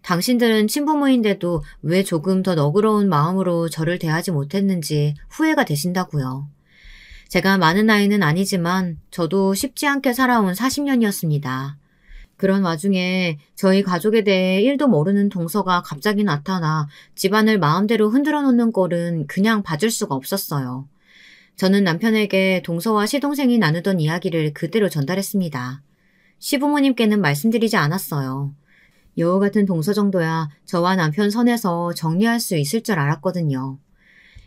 당신들은 친부모인데도 왜 조금 더 너그러운 마음으로 저를 대하지 못했는지 후회가 되신다고요. 제가 많은 나이는 아니지만 저도 쉽지 않게 살아온 40년이었습니다. 그런 와중에 저희 가족에 대해 1도 모르는 동서가 갑자기 나타나 집안을 마음대로 흔들어 놓는 꼴은 그냥 봐줄 수가 없었어요. 저는 남편에게 동서와 시동생이 나누던 이야기를 그대로 전달했습니다. 시부모님께는 말씀드리지 않았어요. 여우 같은 동서 정도야 저와 남편 선에서 정리할 수 있을 줄 알았거든요.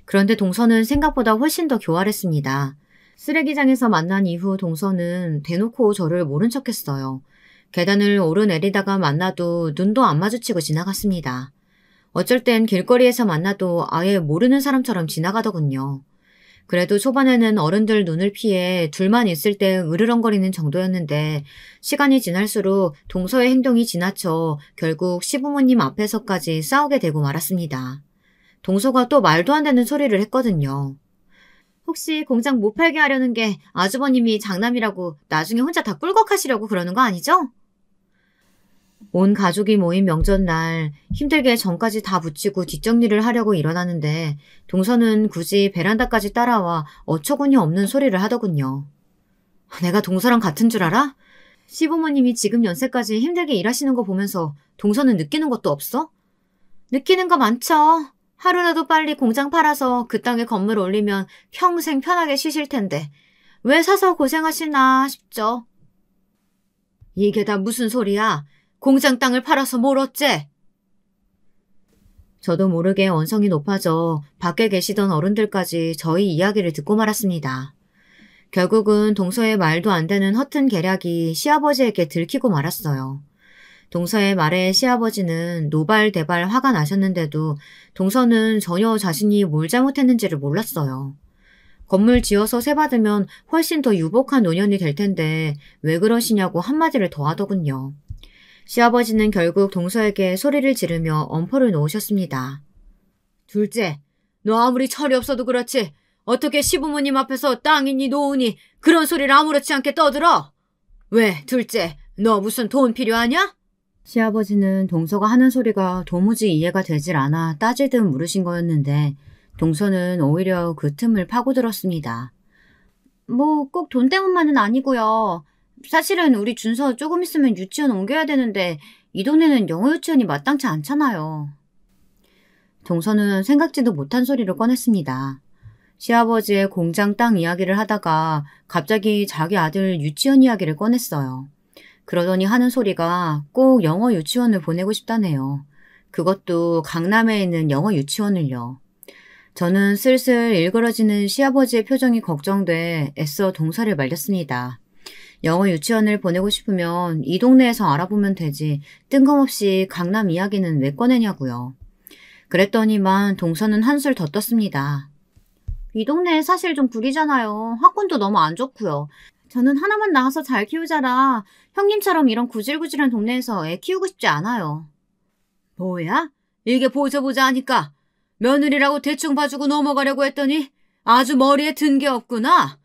그런데 동서는 생각보다 훨씬 더 교활했습니다. 쓰레기장에서 만난 이후 동서는 대놓고 저를 모른 척했어요. 계단을 오르내리다가 만나도 눈도 안 마주치고 지나갔습니다. 어쩔 땐 길거리에서 만나도 아예 모르는 사람처럼 지나가더군요. 그래도 초반에는 어른들 눈을 피해 둘만 있을 때 으르렁거리는 정도였는데 시간이 지날수록 동서의 행동이 지나쳐 결국 시부모님 앞에서까지 싸우게 되고 말았습니다. 동서가 또 말도 안 되는 소리를 했거든요. 혹시 공장 못 팔게 하려는 게 아주버님이 장남이라고 나중에 혼자 다 꿀꺽하시려고 그러는 거 아니죠? 온 가족이 모인 명절날 힘들게 전까지 다 붙이고 뒷정리를 하려고 일어나는데 동서는 굳이 베란다까지 따라와 어처구니 없는 소리를 하더군요. 내가 동서랑 같은 줄 알아? 시부모님이 지금 연세까지 힘들게 일하시는 거 보면서 동서는 느끼는 것도 없어? 느끼는 거 많죠. 하루라도 빨리 공장 팔아서 그 땅에 건물 올리면 평생 편하게 쉬실 텐데 왜 사서 고생하시나 싶죠. 이게 다 무슨 소리야? 공장 땅을 팔아서 뭘 어째? 저도 모르게 언성이 높아져 밖에 계시던 어른들까지 저희 이야기를 듣고 말았습니다. 결국은 동서의 말도 안 되는 허튼 계략이 시아버지에게 들키고 말았어요. 동서의 말에 시아버지는 노발대발 화가 나셨는데도 동서는 전혀 자신이 뭘 잘못했는지를 몰랐어요. 건물 지어서 세 받으면 훨씬 더 유복한 노년이 될 텐데 왜 그러시냐고 한마디를 더 하더군요. 시아버지는 결국 동서에게 소리를 지르며 엄포를 놓으셨습니다. 둘째, 너 아무리 철이 없어도 그렇지 어떻게 시부모님 앞에서 땅이니 노으니 그런 소리를 아무렇지 않게 떠들어? 왜 둘째, 너 무슨 돈 필요하냐? 시아버지는 동서가 하는 소리가 도무지 이해가 되질 않아 따지듯 물으신 거였는데 동서는 오히려 그 틈을 파고들었습니다. 뭐 꼭 돈 때문만은 아니고요. 사실은 우리 준서 조금 있으면 유치원 옮겨야 되는데 이 동네는 영어 유치원이 마땅치 않잖아요. 동서는 생각지도 못한 소리를 꺼냈습니다. 시아버지의 공장 땅 이야기를 하다가 갑자기 자기 아들 유치원 이야기를 꺼냈어요. 그러더니 하는 소리가 꼭 영어 유치원을 보내고 싶다네요. 그것도 강남에 있는 영어 유치원을요. 저는 슬슬 일그러지는 시아버지의 표정이 걱정돼 애써 동서를 말렸습니다. 영어 유치원을 보내고 싶으면 이 동네에서 알아보면 되지 뜬금없이 강남 이야기는 왜 꺼내냐고요. 그랬더니만 동서는 한술 더 떴습니다. 이 동네 사실 좀 구리잖아요. 학군도 너무 안 좋고요. 저는 하나만 낳아서 잘 키우자라 형님처럼 이런 구질구질한 동네에서 애 키우고 싶지 않아요. 뭐야? 이게 보자 하니까 며느리라고 대충 봐주고 넘어가려고 했더니 아주 머리에 든 게 없구나.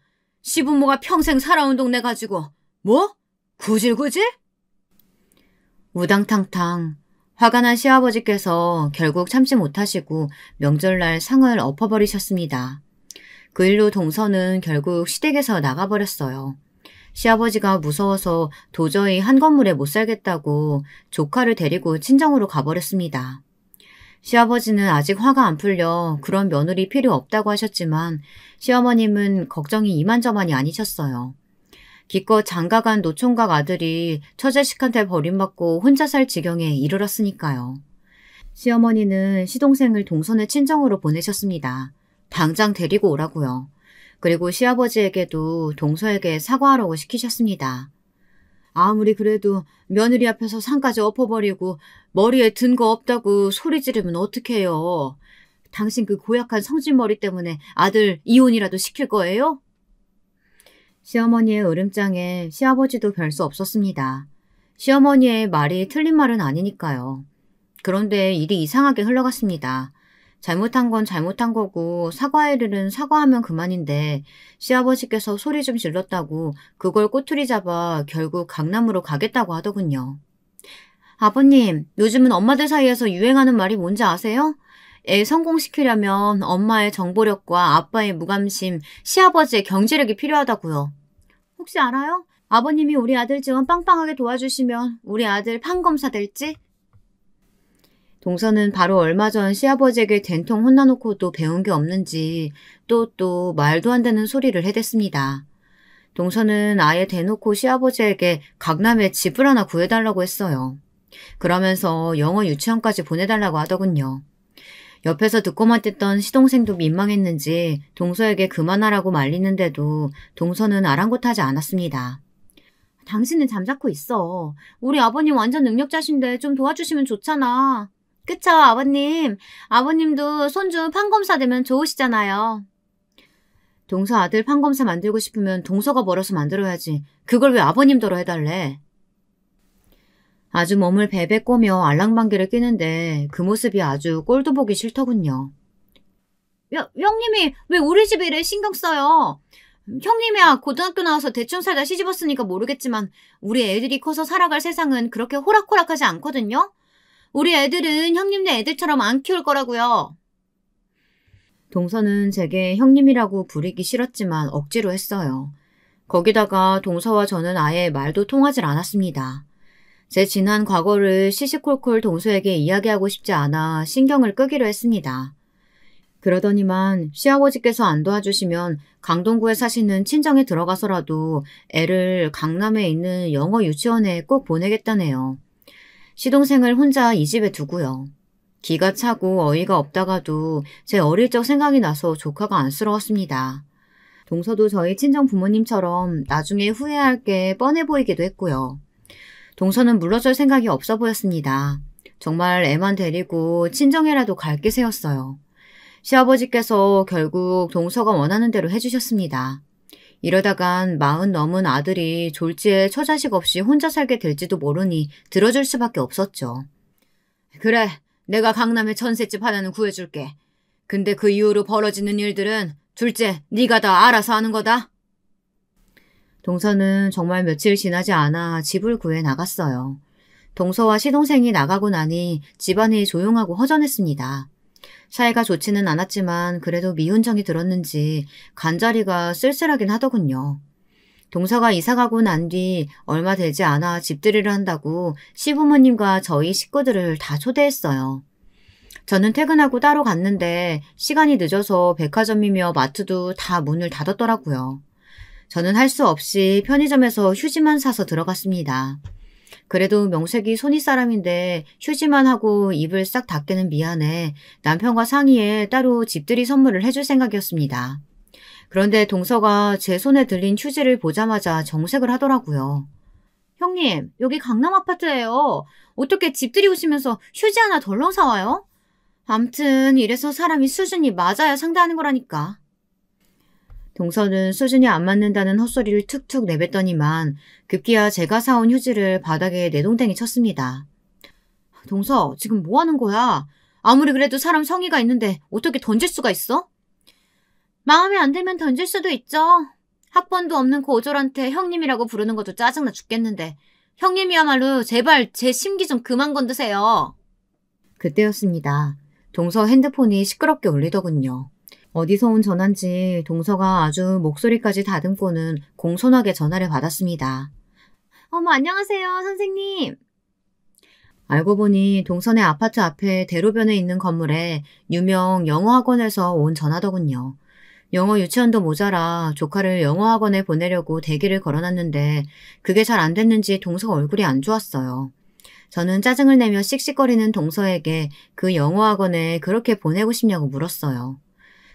시부모가 평생 살아온 동네 가지고 뭐? 구질구질? 우당탕탕 화가 난 시아버지께서 결국 참지 못하시고 명절날 상을 엎어버리셨습니다. 그 일로 동서는 결국 시댁에서 나가버렸어요. 시아버지가 무서워서 도저히 한 건물에 못 살겠다고 조카를 데리고 친정으로 가버렸습니다. 시아버지는 아직 화가 안 풀려 그런 며느리 필요 없다고 하셨지만 시어머님은 걱정이 이만저만이 아니셨어요. 기껏 장가간 노총각 아들이 처자식한테 버림받고 혼자 살 지경에 이르렀으니까요. 시어머니는 시동생을 동선의 친정으로 보내셨습니다. 당장 데리고 오라고요. 그리고 시아버지에게도 동서에게 사과하라고 시키셨습니다. 아무리 그래도 며느리 앞에서 상까지 엎어버리고 머리에 든 거 없다고 소리 지르면 어떡해요. 당신 그 고약한 성질머리 때문에 아들 이혼이라도 시킬 거예요? 시어머니의 으름장에 시아버지도 별 수 없었습니다. 시어머니의 말이 틀린 말은 아니니까요. 그런데 일이 이상하게 흘러갔습니다. 잘못한 건 잘못한 거고 사과할 일은 사과하면 그만인데 시아버지께서 소리 좀 질렀다고 그걸 꼬투리 잡아 결국 강남으로 가겠다고 하더군요. 아버님, 요즘은 엄마들 사이에서 유행하는 말이 뭔지 아세요? 애 성공시키려면 엄마의 정보력과 아빠의 무감심, 시아버지의 경제력이 필요하다고요. 혹시 알아요? 아버님이 우리 아들 지원 빵빵하게 도와주시면 우리 아들 판검사 될지? 동서는 바로 얼마 전 시아버지에게 된통 혼나놓고도 배운 게 없는지 또 말도 안 되는 소리를 해댔습니다. 동서는 아예 대놓고 시아버지에게 강남에 집을 하나 구해달라고 했어요. 그러면서 영어 유치원까지 보내달라고 하더군요. 옆에서 듣고만 있던 시동생도 민망했는지 동서에게 그만하라고 말리는데도 동서는 아랑곳하지 않았습니다. 당신은 잠자코 있어. 우리 아버님 완전 능력자신데 좀 도와주시면 좋잖아. 그쵸, 아버님? 아버님도 손주 판검사 되면 좋으시잖아요. 동서 아들 판검사 만들고 싶으면 동서가 벌어서 만들어야지. 그걸 왜 아버님더러 해달래? 아주 몸을 베베 꼬며 알랑방귀를 끼는데 그 모습이 아주 꼴도 보기 싫더군요. 형님이 왜 우리 집 일에 신경 써요? 형님이야 고등학교 나와서 대충 살다 시집왔으니까 모르겠지만 우리 애들이 커서 살아갈 세상은 그렇게 호락호락하지 않거든요? 우리 애들은 형님네 애들처럼 안 키울 거라고요. 동서는 제게 형님이라고 부르기 싫었지만 억지로 했어요. 거기다가 동서와 저는 아예 말도 통하질 않았습니다. 제 지난 과거를 시시콜콜 동서에게 이야기하고 싶지 않아 신경을 끄기로 했습니다. 그러더니만 시아버지께서 안 도와주시면 강동구에 사시는 친정에 들어가서라도 애를 강남에 있는 영어 유치원에 꼭 보내겠다네요. 시동생을 혼자 이 집에 두고요. 기가 차고 어이가 없다가도 제 어릴 적 생각이 나서 조카가 안쓰러웠습니다. 동서도 저희 친정 부모님처럼 나중에 후회할 게 뻔해 보이기도 했고요. 동서는 물러설 생각이 없어 보였습니다. 정말 애만 데리고 친정에라도 갈 기세였어요. 시아버지께서 결국 동서가 원하는 대로 해주셨습니다. 이러다간 40 넘은 아들이 졸지에 처자식 없이 혼자 살게 될지도 모르니 들어줄 수밖에 없었죠. 그래, 내가 강남에 전셋집 하나는 구해줄게. 근데 그 이후로 벌어지는 일들은 둘째, 네가 다 알아서 하는 거다. 동서는 정말 며칠 지나지 않아 집을 구해 나갔어요. 동서와 시동생이 나가고 나니 집안이 조용하고 허전했습니다. 사이가 좋지는 않았지만 그래도 미운 정이 들었는지 간자리가 쓸쓸하긴 하더군요. 동서가 이사가고 난 뒤 얼마 되지 않아 집들이를 한다고 시부모님과 저희 식구들을 다 초대했어요. 저는 퇴근하고 따로 갔는데 시간이 늦어서 백화점이며 마트도 다 문을 닫았더라고요. 저는 할 수 없이 편의점에서 휴지만 사서 들어갔습니다. 그래도 명색이 손이 사람인데 휴지만 하고 입을 싹 닫기는 미안해 남편과 상의해 따로 집들이 선물을 해줄 생각이었습니다. 그런데 동서가 제 손에 들린 휴지를 보자마자 정색을 하더라고요. 형님, 여기 강남 아파트예요. 어떻게 집들이 오시면서 휴지 하나 덜렁 사와요? 암튼 이래서 사람이 수준이 맞아야 상대하는 거라니까. 동서는 수준이 안 맞는다는 헛소리를 툭툭 내뱉더니만 급기야 제가 사온 휴지를 바닥에 내동댕이 쳤습니다. 동서, 지금 뭐 하는 거야? 아무리 그래도 사람 성의가 있는데 어떻게 던질 수가 있어? 마음에 안 들면 던질 수도 있죠. 학번도 없는 고졸한테 형님이라고 부르는 것도 짜증나 죽겠는데 형님이야말로 제발 제 심기 좀 그만 건드세요. 그때였습니다. 동서 핸드폰이 시끄럽게 울리더군요. 어디서 온 전화인지 동서가 아주 목소리까지 다듬고는 공손하게 전화를 받았습니다. 어머, 안녕하세요, 선생님. 알고 보니 동선의 아파트 앞에 대로변에 있는 건물에 유명 영어학원에서 온 전화더군요. 영어 유치원도 모자라 조카를 영어학원에 보내려고 대기를 걸어놨는데 그게 잘 안 됐는지 동서가 얼굴이 안 좋았어요. 저는 짜증을 내며 씩씩거리는 동서에게 그 영어학원에 그렇게 보내고 싶냐고 물었어요.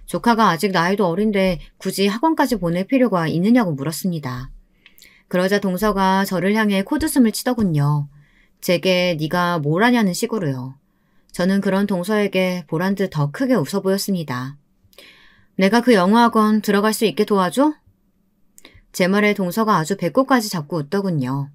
조카가 아직 나이도 어린데 굳이 학원까지 보낼 필요가 있느냐고 물었습니다. 그러자 동서가 저를 향해 코드숨을 치더군요. 제게 네가 뭘 하냐는 식으로요. 저는 그런 동서에게 보란 듯 더 크게 웃어 보였습니다. 내가 그 영어학원 들어갈 수 있게 도와줘? 제 말에 동서가 아주 배꼽까지 잡고 웃더군요.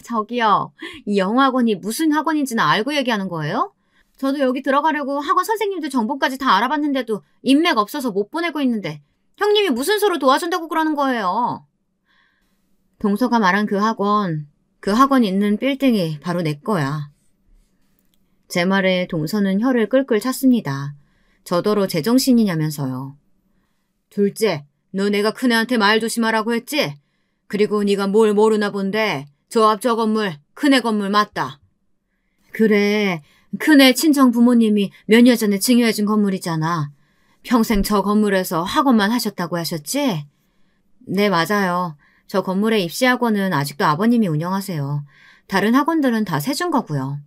저기요, 이 영어학원이 무슨 학원인지는 알고 얘기하는 거예요? 저도 여기 들어가려고 학원 선생님들 정보까지 다 알아봤는데도 인맥 없어서 못 보내고 있는데 형님이 무슨 수로 도와준다고 그러는 거예요? 동서가 말한 그 학원 있는 빌딩이 바로 내 거야. 제 말에 동서는 혀를 끌끌 찼습니다. 저더러 제정신이냐면서요. 둘째, 너 내가 큰애한테 말 조심하라고 했지? 그리고 네가 뭘 모르나 본데 저 앞 저 건물 큰애 건물 맞다. 그래, 큰애 친정 부모님이 몇 년 전에 증여해준 건물이잖아. 평생 저 건물에서 학원만 하셨다고 하셨지? 네, 맞아요. 저 건물의 입시학원은 아직도 아버님이 운영하세요. 다른 학원들은 다 세준 거고요.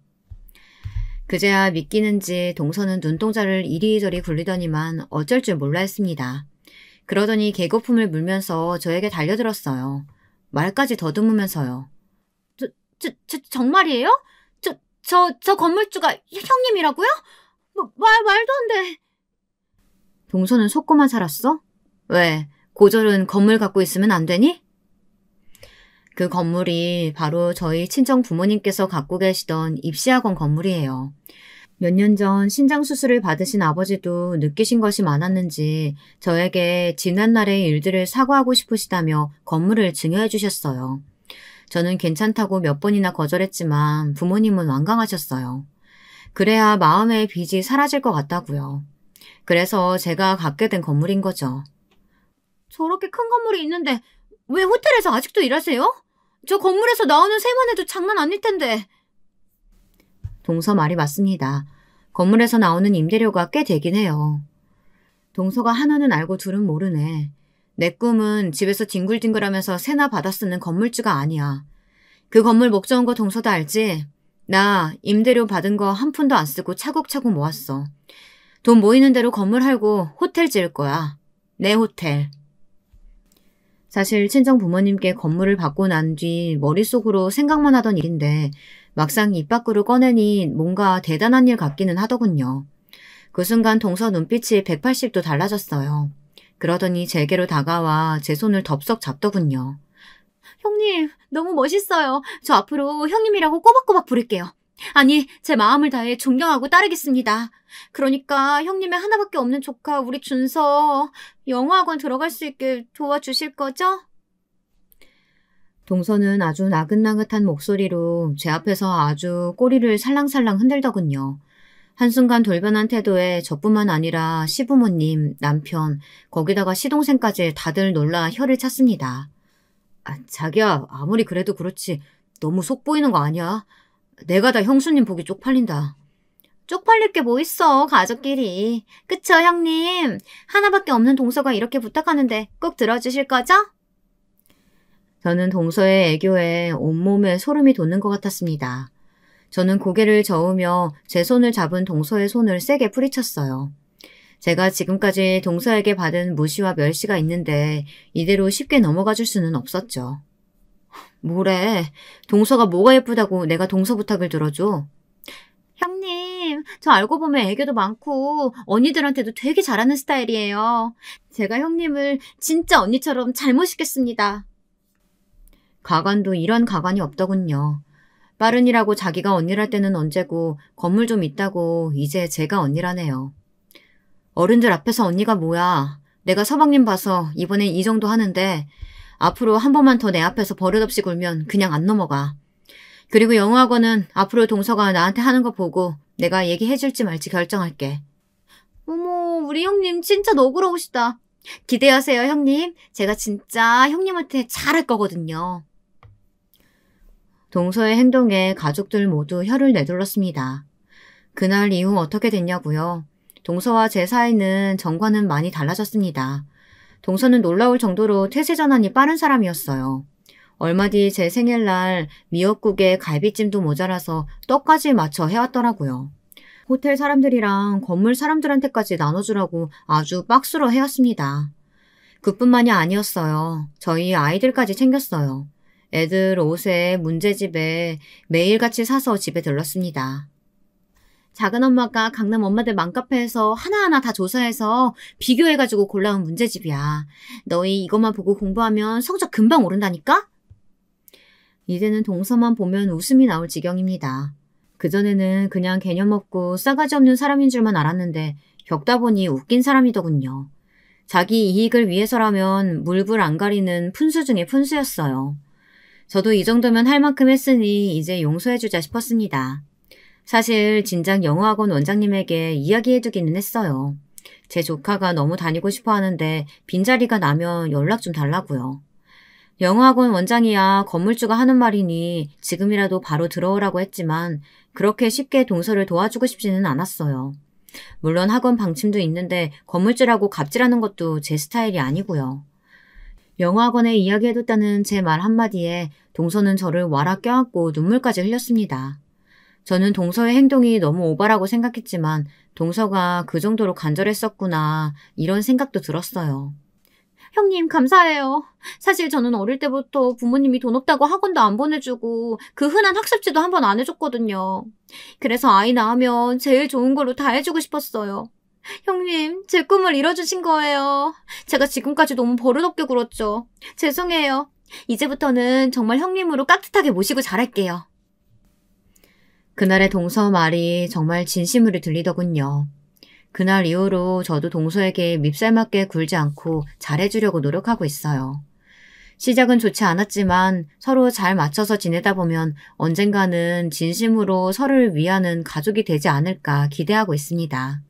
그제야 믿기는지 동서는 눈동자를 이리저리 굴리더니만 어쩔 줄 몰라 했습니다. 그러더니 개거품을 물면서 저에게 달려들었어요. 말까지 더듬으면서요. 정말이에요? 저 건물주가 형님이라고요? 말도 안 돼. 동서는 속고만 살았어? 왜, 고졸은 건물 갖고 있으면 안 되니? 그 건물이 바로 저희 친정 부모님께서 갖고 계시던 입시학원 건물이에요. 몇 년 전 신장 수술을 받으신 아버지도 느끼신 것이 많았는지 저에게 지난날의 일들을 사과하고 싶으시다며 건물을 증여해 주셨어요. 저는 괜찮다고 몇 번이나 거절했지만 부모님은 완강하셨어요. 그래야 마음의 빚이 사라질 것 같다고요. 그래서 제가 갖게 된 건물인 거죠. 저렇게 큰 건물이 있는데 왜 호텔에서 아직도 일하세요? 저 건물에서 나오는 새만 해도 장난 아닐 텐데. 동서 말이 맞습니다. 건물에서 나오는 임대료가 꽤 되긴 해요. 동서가 하나는 알고 둘은 모르네. 내 꿈은 집에서 뒹굴뒹굴하면서 새나 받아 쓰는 건물주가 아니야. 그 건물 목 좋은 거 동서도 알지? 나 임대료 받은 거 한 푼도 안 쓰고 차곡차곡 모았어. 돈 모이는 대로 건물 할고 호텔 지을 거야. 내 호텔. 사실 친정 부모님께 건물을 받고 난 뒤 머릿속으로 생각만 하던 일인데 막상 입 밖으로 꺼내니 뭔가 대단한 일 같기는 하더군요. 그 순간 동서 눈빛이 180도 달라졌어요. 그러더니 제게로 다가와 제 손을 덥석 잡더군요. 형님, 너무 멋있어요. 저 앞으로 형님이라고 꼬박꼬박 부를게요. 아니, 제 마음을 다해 존경하고 따르겠습니다. 그러니까 형님의 하나밖에 없는 조카 우리 준서 영어학원 들어갈 수 있게 도와주실 거죠? 동서는 아주 나긋나긋한 목소리로 제 앞에서 아주 꼬리를 살랑살랑 흔들더군요. 한순간 돌변한 태도에 저뿐만 아니라 시부모님, 남편, 거기다가 시동생까지 다들 놀라 혀를 찼습니다. 자기야, 아무리 그래도 그렇지. 너무 속 보이는 거 아니야? 내가 다 형수님 보기 쪽팔린다. 쪽팔릴 게 뭐 있어, 가족끼리. 그쵸, 형님? 하나밖에 없는 동서가 이렇게 부탁하는데 꼭 들어주실 거죠? 저는 동서의 애교에 온몸에 소름이 돋는 것 같았습니다. 저는 고개를 저으며 제 손을 잡은 동서의 손을 세게 뿌리쳤어요. 제가 지금까지 동서에게 받은 무시와 멸시가 있는데 이대로 쉽게 넘어가 줄 수는 없었죠. 뭐래? 동서가 뭐가 예쁘다고 내가 동서 부탁을 들어줘? 형님, 저 알고 보면 애교도 많고 언니들한테도 되게 잘하는 스타일이에요. 제가 형님을 진짜 언니처럼 잘 모시겠습니다. 가관도 이런 가관이 없더군요. 빠른이라고 자기가 언니랄 때는 언제고 건물 좀 있다고 이제 제가 언니라네요. 어른들 앞에서 언니가 뭐야. 내가 서방님 봐서 이번엔 이 정도 하는데 앞으로 한 번만 더 내 앞에서 버릇없이 굴면 그냥 안 넘어가. 그리고 영어학원은 앞으로 동서가 나한테 하는 거 보고 내가 얘기해줄지 말지 결정할게. 어머, 우리 형님 진짜 너그러우시다. 기대하세요, 형님. 제가 진짜 형님한테 잘할 거거든요. 동서의 행동에 가족들 모두 혀를 내둘렀습니다. 그날 이후 어떻게 됐냐고요? 동서와 제 사이는 전과는 많이 달라졌습니다. 동서는 놀라울 정도로 태세 전환이 빠른 사람이었어요. 얼마 뒤 제 생일날 미역국에 갈비찜도 모자라서 떡까지 맞춰 해왔더라고요. 호텔 사람들이랑 건물 사람들한테까지 나눠주라고 아주 박스로 해왔습니다. 그뿐만이 아니었어요. 저희 아이들까지 챙겼어요. 애들 옷에 문제집에 매일같이 사서 집에 들렀습니다. 작은 엄마가 강남 엄마들 맘카페에서 하나하나 다 조사해서 비교해가지고 골라온 문제집이야. 너희 이것만 보고 공부하면 성적 금방 오른다니까? 이제는 동서만 보면 웃음이 나올 지경입니다. 그전에는 그냥 개념 없고 싸가지 없는 사람인 줄만 알았는데 겪다 보니 웃긴 사람이더군요. 자기 이익을 위해서라면 물불 안 가리는 푼수 중에 푼수였어요. 저도 이 정도면 할 만큼 했으니 이제 용서해주자 싶었습니다. 사실 진작 영어학원 원장님에게 이야기해두기는 했어요. 제 조카가 너무 다니고 싶어 하는데 빈자리가 나면 연락 좀 달라고요. 영어학원 원장이야 건물주가 하는 말이니 지금이라도 바로 들어오라고 했지만 그렇게 쉽게 동서를 도와주고 싶지는 않았어요. 물론 학원 방침도 있는데 건물주라고 갑질하는 것도 제 스타일이 아니고요. 영어학원에 이야기해뒀다는 제 말 한마디에 동서는 저를 와라 껴안고 눈물까지 흘렸습니다. 저는 동서의 행동이 너무 오바라고 생각했지만 동서가 그 정도로 간절했었구나 이런 생각도 들었어요. 형님 감사해요. 사실 저는 어릴 때부터 부모님이 돈 없다고 학원도 안 보내주고 그 흔한 학습지도 한 번 안 해줬거든요. 그래서 아이 낳으면 제일 좋은 걸로 다 해주고 싶었어요. 형님, 제 꿈을 이뤄주신 거예요. 제가 지금까지 너무 버릇없게 굴었죠. 죄송해요. 이제부터는 정말 형님으로 깍듯하게 모시고 잘할게요. 그날의 동서 말이 정말 진심으로 들리더군요. 그날 이후로 저도 동서에게 밉살 맞게 굴지 않고 잘해주려고 노력하고 있어요. 시작은 좋지 않았지만 서로 잘 맞춰서 지내다 보면 언젠가는 진심으로 서로를 위하는 가족이 되지 않을까 기대하고 있습니다.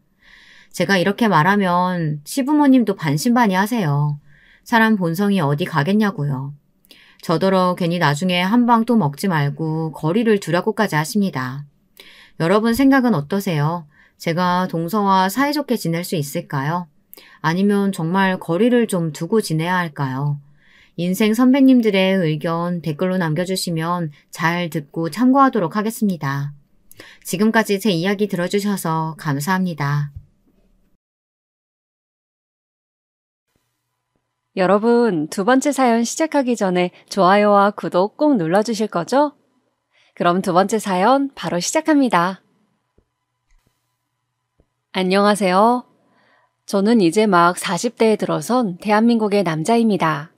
제가 이렇게 말하면 시부모님도 반신반의하세요. 사람 본성이 어디 가겠냐고요. 저더러 괜히 나중에 한 방 또 먹지 말고 거리를 두라고까지 하십니다. 여러분 생각은 어떠세요? 제가 동서와 사이좋게 지낼 수 있을까요? 아니면 정말 거리를 좀 두고 지내야 할까요? 인생 선배님들의 의견 댓글로 남겨주시면 잘 듣고 참고하도록 하겠습니다. 지금까지 제 이야기 들어주셔서 감사합니다. 여러분, 두 번째 사연 시작하기 전에 좋아요와 구독 꼭 눌러주실 거죠? 그럼 두 번째 사연 바로 시작합니다. 안녕하세요. 저는 이제 막 40대에 들어선 대한민국의 남자입니다.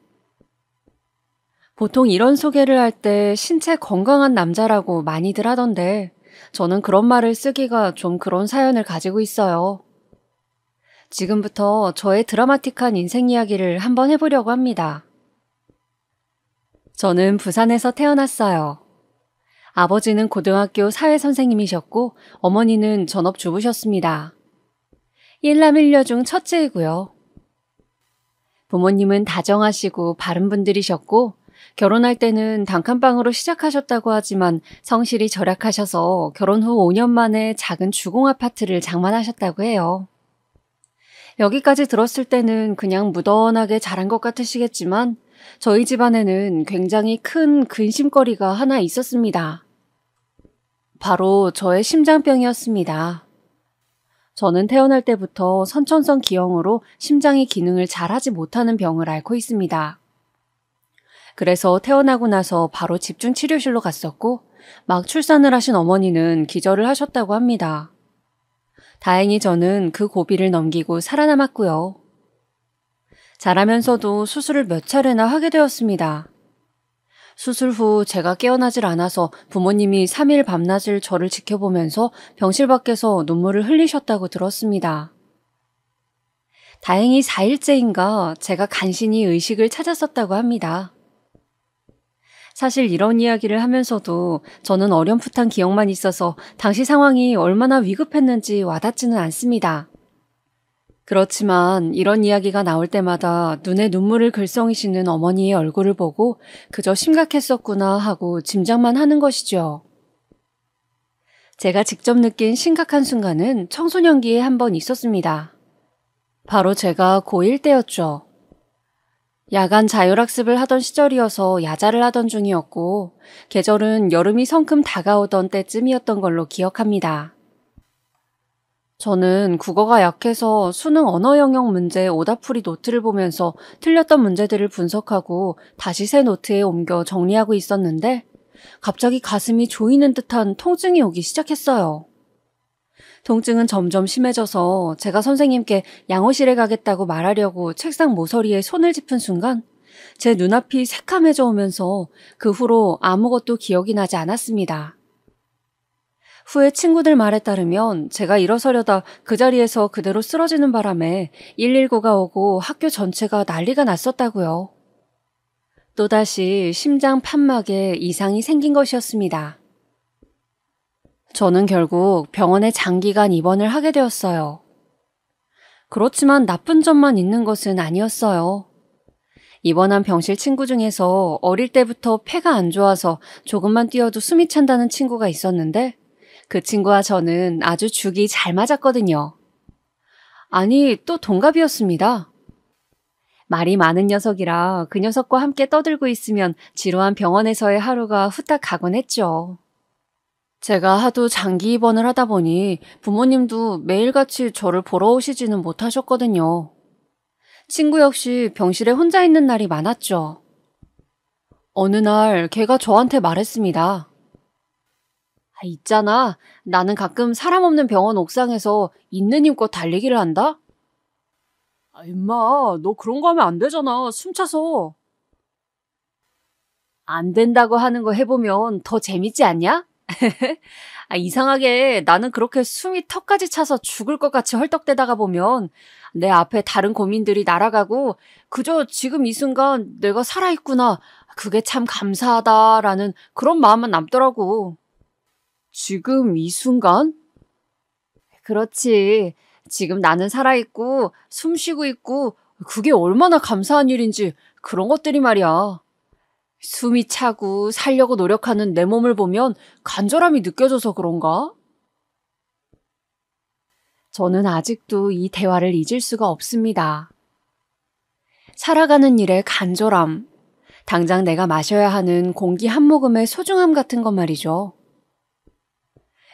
보통 이런 소개를 할 때 신체 건강한 남자라고 많이들 하던데 저는 그런 말을 쓰기가 좀 그런 사연을 가지고 있어요. 지금부터 저의 드라마틱한 인생 이야기를 한번 해보려고 합니다. 저는 부산에서 태어났어요. 아버지는 고등학교 사회선생님이셨고 어머니는 전업주부셨습니다. 일남 일녀 중 첫째이고요. 부모님은 다정하시고 바른 분들이셨고 결혼할 때는 단칸방으로 시작하셨다고 하지만 성실히 절약하셔서 결혼 후 5년 만에 작은 주공 아파트를 장만하셨다고 해요. 여기까지 들었을 때는 그냥 무던하게 자란 것 같으시겠지만 저희 집안에는 굉장히 큰 근심거리가 하나 있었습니다. 바로 저의 심장병이었습니다. 저는 태어날 때부터 선천성 기형으로 심장이 기능을 잘하지 못하는 병을 앓고 있습니다. 그래서 태어나고 나서 바로 집중치료실로 갔었고 막 출산을 하신 어머니는 기절을 하셨다고 합니다. 다행히 저는 그 고비를 넘기고 살아남았고요. 자라면서도 수술을 몇 차례나 하게 되었습니다. 수술 후 제가 깨어나질 않아서 부모님이 3일 밤낮을 저를 지켜보면서 병실 밖에서 눈물을 흘리셨다고 들었습니다. 다행히 4일째인가 제가 간신히 의식을 찾았었다고 합니다. 사실 이런 이야기를 하면서도 저는 어렴풋한 기억만 있어서 당시 상황이 얼마나 위급했는지 와닿지는 않습니다. 그렇지만 이런 이야기가 나올 때마다 눈에 눈물을 글썽이시는 어머니의 얼굴을 보고 그저 심각했었구나 하고 짐작만 하는 것이죠. 제가 직접 느낀 심각한 순간은 청소년기에 한 번 있었습니다. 바로 제가 고1 때였죠. 야간 자율학습을 하던 시절이어서 야자를 하던 중이었고 계절은 여름이 성큼 다가오던 때쯤이었던 걸로 기억합니다. 저는 국어가 약해서 수능 언어 영역 문제 오답풀이 노트를 보면서 틀렸던 문제들을 분석하고 다시 새 노트에 옮겨 정리하고 있었는데 갑자기 가슴이 조이는 듯한 통증이 오기 시작했어요. 통증은 점점 심해져서 제가 선생님께 양호실에 가겠다고 말하려고 책상 모서리에 손을 짚은 순간 제 눈앞이 새카매져 오면서 그 후로 아무것도 기억이 나지 않았습니다. 후에 친구들 말에 따르면 제가 일어서려다 그 자리에서 그대로 쓰러지는 바람에 119가 오고 학교 전체가 난리가 났었다고요. 또다시 심장 판막에 이상이 생긴 것이었습니다. 저는 결국 병원에 장기간 입원을 하게 되었어요. 그렇지만 나쁜 점만 있는 것은 아니었어요. 입원한 병실 친구 중에서 어릴 때부터 폐가 안 좋아서 조금만 뛰어도 숨이 찬다는 친구가 있었는데 그 친구와 저는 아주 죽이 잘 맞았거든요. 아니, 또 동갑이었습니다. 말이 많은 녀석이라 그 녀석과 함께 떠들고 있으면 지루한 병원에서의 하루가 후딱 가곤 했죠. 제가 하도 장기 입원을 하다 보니 부모님도 매일같이 저를 보러 오시지는 못하셨거든요. 친구 역시 병실에 혼자 있는 날이 많았죠. 어느 날 걔가 저한테 말했습니다. 있잖아, 나는 가끔 사람 없는 병원 옥상에서 있는 힘껏 달리기를 한다? 임마, 너 그런 거 하면 안 되잖아, 숨차서. 안 된다고 하는 거 해보면 더 재밌지 않냐? 이상하게 나는 그렇게 숨이 턱까지 차서 죽을 것 같이 헐떡대다가 보면 내 앞에 다른 고민들이 날아가고 그저 지금 이 순간 내가 살아있구나, 그게 참 감사하다라는 그런 마음만 남더라고. 지금 이 순간? 그렇지. 지금 나는 살아있고 숨 쉬고 있고 그게 얼마나 감사한 일인지 그런 것들이 말이야. 숨이 차고 살려고 노력하는 내 몸을 보면 간절함이 느껴져서 그런가? 저는 아직도 이 대화를 잊을 수가 없습니다. 살아가는 일에 간절함, 당장 내가 마셔야 하는 공기 한 모금의 소중함 같은 것 말이죠.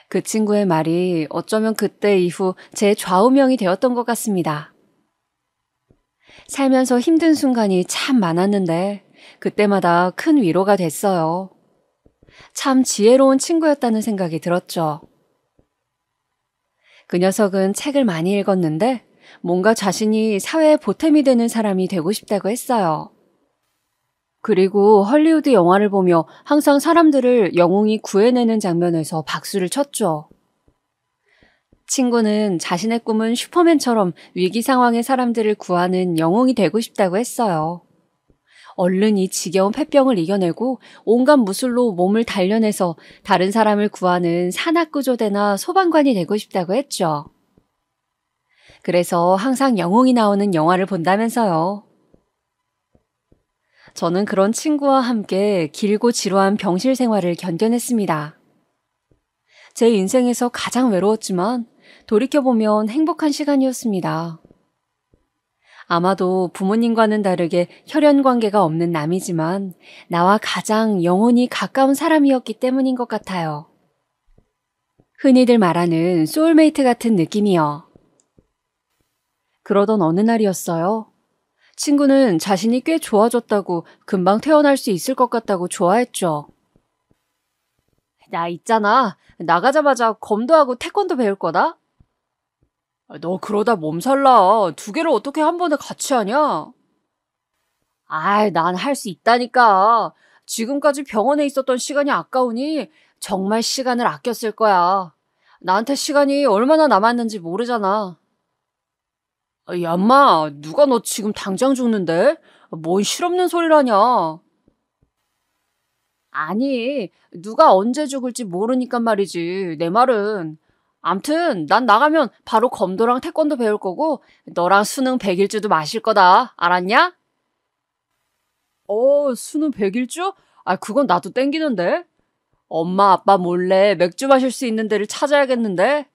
그 친구의 말이 어쩌면 그때 이후 제 좌우명이 되었던 것 같습니다. 살면서 힘든 순간이 참 많았는데 그때마다 큰 위로가 됐어요. 참 지혜로운 친구였다는 생각이 들었죠. 그 녀석은 책을 많이 읽었는데 뭔가 자신이 사회에 보탬이 되는 사람이 되고 싶다고 했어요. 그리고 헐리우드 영화를 보며 항상 사람들을 영웅이 구해내는 장면에서 박수를 쳤죠. 친구는 자신의 꿈은 슈퍼맨처럼 위기 상황의 사람들을 구하는 영웅이 되고 싶다고 했어요. 얼른 이 지겨운 폐병을 이겨내고 온갖 무술로 몸을 단련해서 다른 사람을 구하는 산악구조대나 소방관이 되고 싶다고 했죠. 그래서 항상 영웅이 나오는 영화를 본다면서요. 저는 그런 친구와 함께 길고 지루한 병실 생활을 견뎌냈습니다. 제 인생에서 가장 외로웠지만 돌이켜보면 행복한 시간이었습니다. 아마도 부모님과는 다르게 혈연 관계가 없는 남이지만 나와 가장 영혼이 가까운 사람이었기 때문인 것 같아요. 흔히들 말하는 소울메이트 같은 느낌이요. 그러던 어느 날이었어요. 친구는 자신이 꽤 좋아졌다고 금방 퇴원할 수 있을 것 같다고 좋아했죠. 나 있잖아. 나가자마자 검도하고 태권도 배울 거다? 너 그러다 몸살 나. 두 개를 어떻게 한 번에 같이 하냐? 아이, 난 할 수 있다니까. 지금까지 병원에 있었던 시간이 아까우니 정말 시간을 아껴 쓸 거야. 나한테 시간이 얼마나 남았는지 모르잖아. 야, 인마, 누가 너 지금 당장 죽는데? 뭔 실없는 소리를 하냐? 아니, 누가 언제 죽을지 모르니까 말이지. 내 말은. 암튼 난 나가면 바로 검도랑 태권도 배울 거고 너랑 수능 100일주도 마실 거다. 알았냐? 수능 100일주? 아, 그건 나도 땡기는데. 엄마, 아빠 몰래 맥주 마실 수 있는 데를 찾아야겠는데.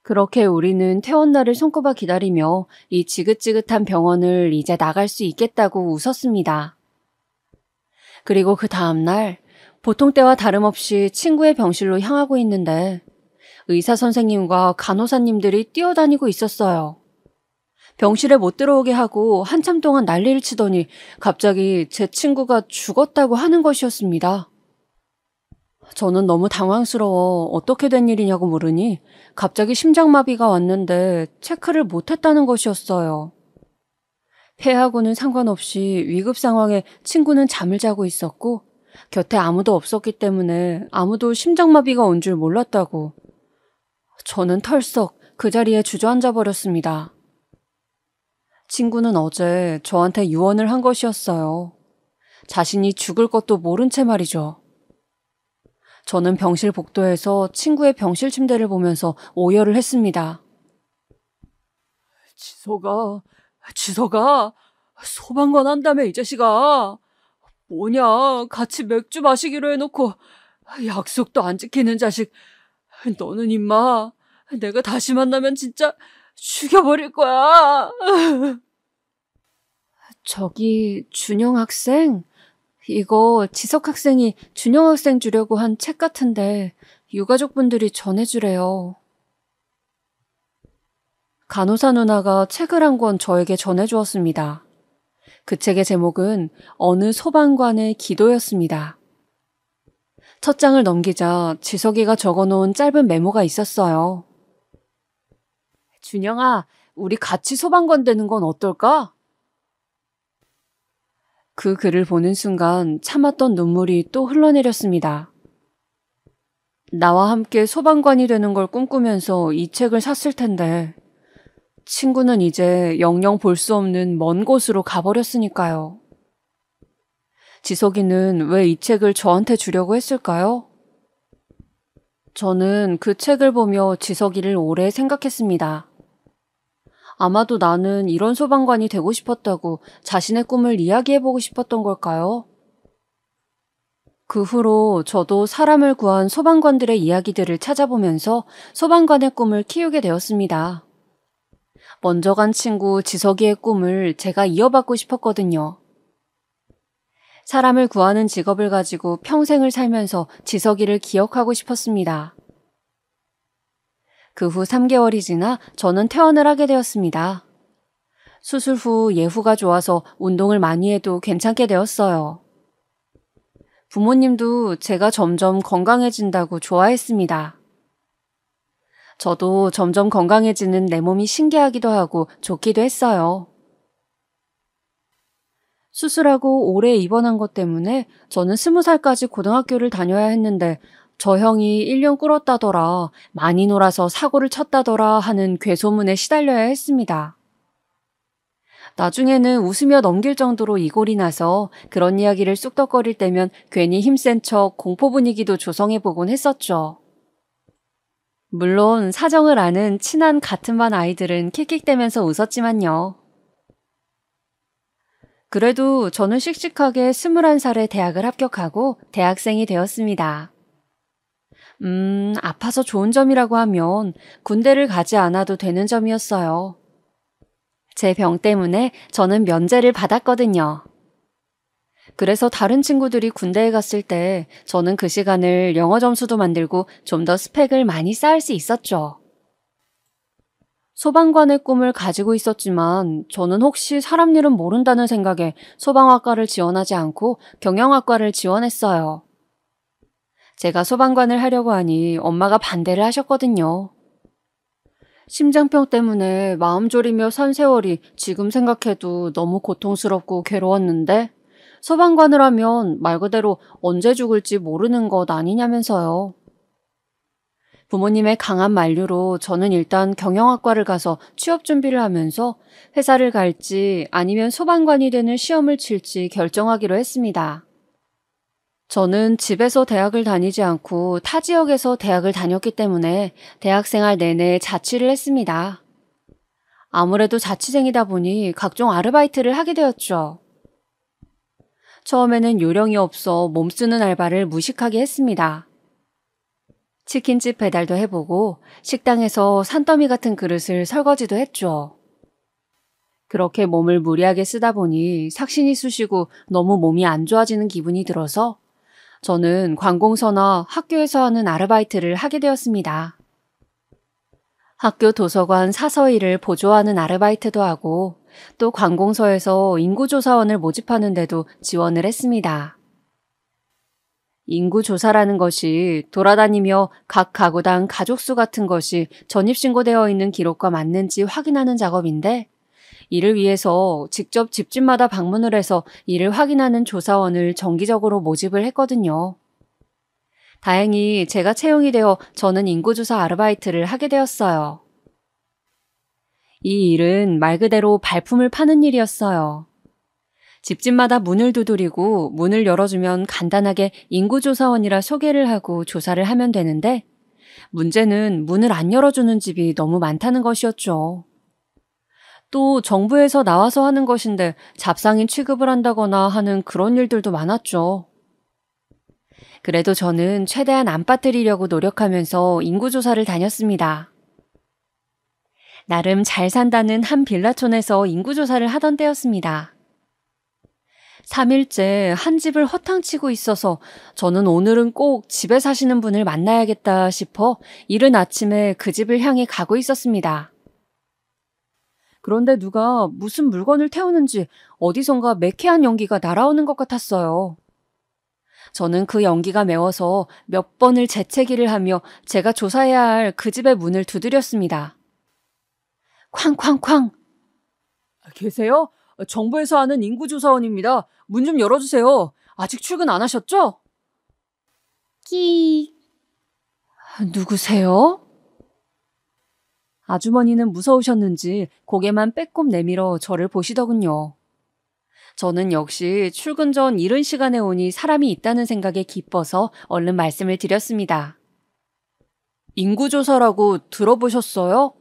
그렇게 우리는 퇴원날을 손꼽아 기다리며 이 지긋지긋한 병원을 이제 나갈 수 있겠다고 웃었습니다. 그리고 그 다음날 보통 때와 다름없이 친구의 병실로 향하고 있는데 의사 선생님과 간호사님들이 뛰어다니고 있었어요. 병실에 못 들어오게 하고 한참 동안 난리를 치더니 갑자기 제 친구가 죽었다고 하는 것이었습니다. 저는 너무 당황스러워 어떻게 된 일이냐고 물으니 갑자기 심장마비가 왔는데 체크를 못했다는 것이었어요. 폐하고는 상관없이 위급 상황에 친구는 잠을 자고 있었고 곁에 아무도 없었기 때문에 아무도 심장마비가 온 줄 몰랐다고. 저는 털썩 그 자리에 주저앉아 버렸습니다. 친구는 어제 저한테 유언을 한 것이었어요. 자신이 죽을 것도 모른 채 말이죠. 저는 병실 복도에서 친구의 병실 침대를 보면서 오열을 했습니다. 지석아, 소방관 한다며 이 자식아. 뭐냐, 같이 맥주 마시기로 해놓고 약속도 안 지키는 자식. 너는 임마, 내가 다시 만나면 진짜 죽여버릴 거야. 저기 준영 학생? 이거 지석 학생이 준영 학생 주려고 한 책 같은데 유가족분들이 전해주래요. 간호사 누나가 책을 한 권 저에게 전해주었습니다. 그 책의 제목은 어느 소방관의 기도였습니다. 첫 장을 넘기자 지석이가 적어놓은 짧은 메모가 있었어요. 준영아, 우리 같이 소방관 되는 건 어떨까? 그 글을 보는 순간 참았던 눈물이 또 흘러내렸습니다. 나와 함께 소방관이 되는 걸 꿈꾸면서 이 책을 샀을 텐데 친구는 이제 영영 볼 수 없는 먼 곳으로 가버렸으니까요. 지석이는 왜 이 책을 저한테 주려고 했을까요? 저는 그 책을 보며 지석이를 오래 생각했습니다. 아마도 나는 이런 소방관이 되고 싶었다고 자신의 꿈을 이야기해보고 싶었던 걸까요? 그 후로 저도 사람을 구한 소방관들의 이야기들을 찾아보면서 소방관의 꿈을 키우게 되었습니다. 먼저 간 친구 지석이의 꿈을 제가 이어받고 싶었거든요. 사람을 구하는 직업을 가지고 평생을 살면서 지석이를 기억하고 싶었습니다. 그 후 3개월이 지나 저는 퇴원을 하게 되었습니다. 수술 후 예후가 좋아서 운동을 많이 해도 괜찮게 되었어요. 부모님도 제가 점점 건강해진다고 좋아했습니다. 저도 점점 건강해지는 내 몸이 신기하기도 하고 좋기도 했어요. 수술하고 오래 입원한 것 때문에 저는 20살까지 고등학교를 다녀야 했는데 저 형이 1년 꿇었다더라, 많이 놀아서 사고를 쳤다더라 하는 괴소문에 시달려야 했습니다. 나중에는 웃으며 넘길 정도로 이골이 나서 그런 이야기를 쑥덕거릴 때면 괜히 힘센 척 공포 분위기도 조성해보곤 했었죠. 물론 사정을 아는 친한 같은 반 아이들은 킥킥대면서 웃었지만요. 그래도 저는 씩씩하게 21살에 대학을 합격하고 대학생이 되었습니다. 아파서 좋은 점이라고 하면 군대를 가지 않아도 되는 점이었어요. 제 병 때문에 저는 면제를 받았거든요. 그래서 다른 친구들이 군대에 갔을 때 저는 그 시간을 영어 점수도 만들고 좀 더 스펙을 많이 쌓을 수 있었죠. 소방관의 꿈을 가지고 있었지만 저는 혹시 사람 일은 모른다는 생각에 소방학과를 지원하지 않고 경영학과를 지원했어요. 제가 소방관을 하려고 하니 엄마가 반대를 하셨거든요. 심장병 때문에 마음 졸이며 산 세월이 지금 생각해도 너무 고통스럽고 괴로웠는데 소방관을 하면 말 그대로 언제 죽을지 모르는 것 아니냐면서요. 부모님의 강한 만류로 저는 일단 경영학과를 가서 취업 준비를 하면서 회사를 갈지 아니면 소방관이 되는 시험을 칠지 결정하기로 했습니다. 저는 집에서 대학을 다니지 않고 타 지역에서 대학을 다녔기 때문에 대학생활 내내 자취를 했습니다. 아무래도 자취생이다 보니 각종 아르바이트를 하게 되었죠. 처음에는 요령이 없어 몸쓰는 알바를 무식하게 했습니다. 치킨집 배달도 해보고 식당에서 산더미 같은 그릇을 설거지도 했죠. 그렇게 몸을 무리하게 쓰다 보니 삭신이 쑤시고 너무 몸이 안 좋아지는 기분이 들어서 저는 관공서나 학교에서 하는 아르바이트를 하게 되었습니다. 학교 도서관 사서 일을 보조하는 아르바이트도 하고 또 관공서에서 인구조사원을 모집하는 데도 지원을 했습니다. 인구조사라는 것이 돌아다니며 각 가구당 가족수 같은 것이 전입신고되어 있는 기록과 맞는지 확인하는 작업인데 이를 위해서 직접 집집마다 방문을 해서 이를 확인하는 조사원을 정기적으로 모집을 했거든요. 다행히 제가 채용이 되어 저는 인구조사 아르바이트를 하게 되었어요. 이 일은 말 그대로 발품을 파는 일이었어요. 집집마다 문을 두드리고 문을 열어주면 간단하게 인구조사원이라 소개를 하고 조사를 하면 되는데 문제는 문을 안 열어주는 집이 너무 많다는 것이었죠. 또 정부에서 나와서 하는 것인데 잡상인 취급을 한다거나 하는 그런 일들도 많았죠. 그래도 저는 최대한 안 빠뜨리려고 노력하면서 인구조사를 다녔습니다. 나름 잘 산다는 한 빌라촌에서 인구조사를 하던 때였습니다. 3일째 한 집을 허탕치고 있어서 저는 오늘은 꼭 집에 사시는 분을 만나야겠다 싶어 이른 아침에 그 집을 향해 가고 있었습니다. 그런데 누가 무슨 물건을 태우는지 어디선가 매캐한 연기가 날아오는 것 같았어요. 저는 그 연기가 매워서 몇 번을 재채기를 하며 제가 조사해야 할 그 집의 문을 두드렸습니다. 쾅쾅쾅. 계세요? 정부에서 하는 인구조사원입니다. 문 좀 열어주세요. 아직 출근 안 하셨죠? 끼. 누구세요? 아주머니는 무서우셨는지 고개만 빼꼼 내밀어 저를 보시더군요. 저는 역시 출근 전 이른 시간에 오니 사람이 있다는 생각에 기뻐서 얼른 말씀을 드렸습니다. 인구조사라고 들어보셨어요?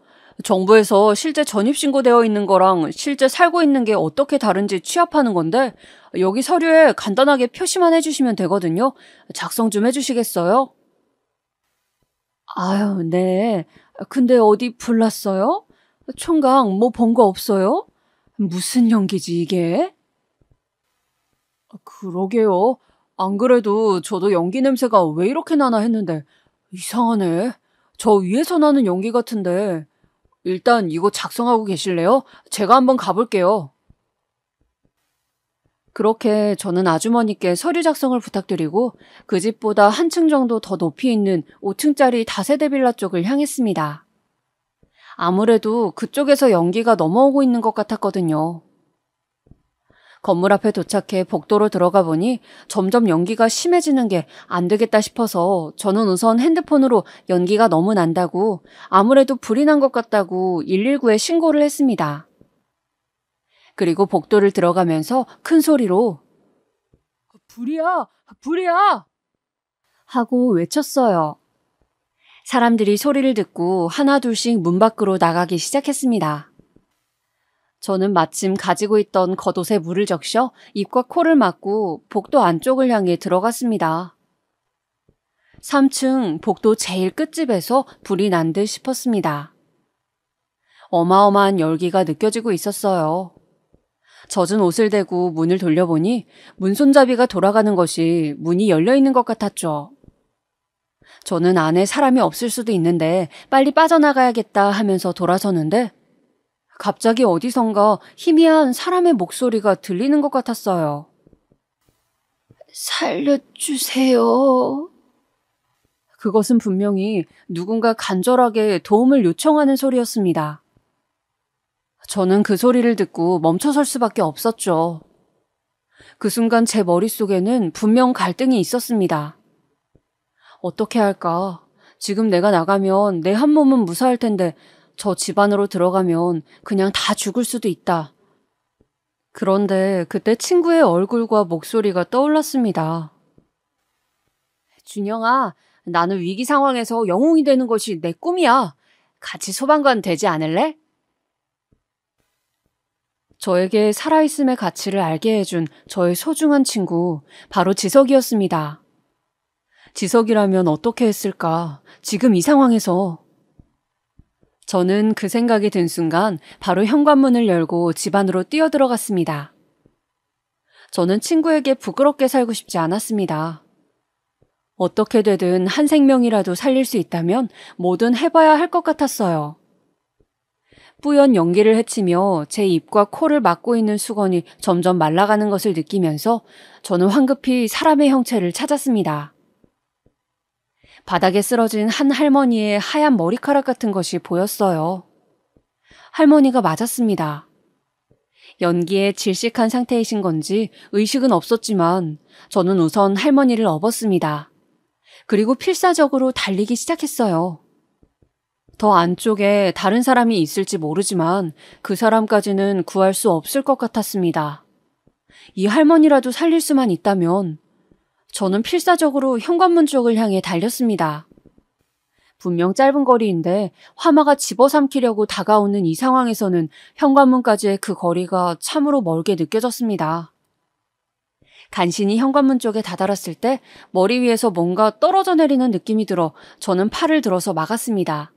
정부에서 실제 전입신고되어 있는 거랑 실제 살고 있는 게 어떻게 다른지 취합하는 건데 여기 서류에 간단하게 표시만 해주시면 되거든요. 작성 좀 해주시겠어요? 아유, 네. 근데 어디 불났어요? 총각 뭐 본 거 없어요? 무슨 연기지 이게? 그러게요. 안 그래도 저도 연기 냄새가 왜 이렇게 나나 했는데 이상하네. 저 위에서 나는 연기 같은데. 일단 이거 작성하고 계실래요? 제가 한번 가볼게요. 그렇게 저는 아주머니께 서류 작성을 부탁드리고 그 집보다 한층 정도 더 높이 있는 5층짜리 다세대 빌라 쪽을 향했습니다. 아무래도 그쪽에서 연기가 넘어오고 있는 것 같았거든요. 건물 앞에 도착해 복도로 들어가 보니 점점 연기가 심해지는 게 안 되겠다 싶어서 저는 우선 핸드폰으로 연기가 너무 난다고 아무래도 불이 난 것 같다고 119에 신고를 했습니다. 그리고 복도를 들어가면서 큰 소리로 불이야! 불이야! 하고 외쳤어요. 사람들이 소리를 듣고 하나둘씩 문 밖으로 나가기 시작했습니다. 저는 마침 가지고 있던 겉옷에 물을 적셔 입과 코를 막고 복도 안쪽을 향해 들어갔습니다. 3층 복도 제일 끝집에서 불이 난 듯 싶었습니다. 어마어마한 열기가 느껴지고 있었어요. 젖은 옷을 대고 문을 돌려보니 문손잡이가 돌아가는 것이 문이 열려 있는 것 같았죠. 저는 안에 사람이 없을 수도 있는데 빨리 빠져나가야겠다 하면서 돌아서는데 갑자기 어디선가 희미한 사람의 목소리가 들리는 것 같았어요. 살려주세요. 그것은 분명히 누군가 간절하게 도움을 요청하는 소리였습니다. 저는 그 소리를 듣고 멈춰설 수밖에 없었죠. 그 순간 제 머릿속에는 분명 갈등이 있었습니다. 어떻게 할까? 지금 내가 나가면 내 한 몸은 무사할 텐데 저 집 안으로 들어가면 그냥 다 죽을 수도 있다. 그런데 그때 친구의 얼굴과 목소리가 떠올랐습니다. 준영아, 나는 위기 상황에서 영웅이 되는 것이 내 꿈이야. 같이 소방관 되지 않을래? 저에게 살아있음의 가치를 알게 해준 저의 소중한 친구, 바로 지석이었습니다. 지석이라면 어떻게 했을까? 지금 이 상황에서. 저는 그 생각이 든 순간 바로 현관문을 열고 집 안으로 뛰어들어갔습니다. 저는 친구에게 부끄럽게 살고 싶지 않았습니다. 어떻게 되든 한 생명이라도 살릴 수 있다면 뭐든 해봐야 할 것 같았어요. 뿌연 연기를 헤치며 제 입과 코를 막고 있는 수건이 점점 말라가는 것을 느끼면서 저는 황급히 사람의 형체를 찾았습니다. 바닥에 쓰러진 한 할머니의 하얀 머리카락 같은 것이 보였어요. 할머니가 맞았습니다. 연기에 질식한 상태이신 건지 의식은 없었지만 저는 우선 할머니를 업었습니다. 그리고 필사적으로 달리기 시작했어요. 더 안쪽에 다른 사람이 있을지 모르지만 그 사람까지는 구할 수 없을 것 같았습니다. 이 할머니라도 살릴 수만 있다면 저는 필사적으로 현관문 쪽을 향해 달렸습니다. 분명 짧은 거리인데 화마가 집어삼키려고 다가오는 이 상황에서는 현관문까지의 그 거리가 참으로 멀게 느껴졌습니다. 간신히 현관문 쪽에 다다랐을 때 머리 위에서 뭔가 떨어져 내리는 느낌이 들어 저는 팔을 들어서 막았습니다.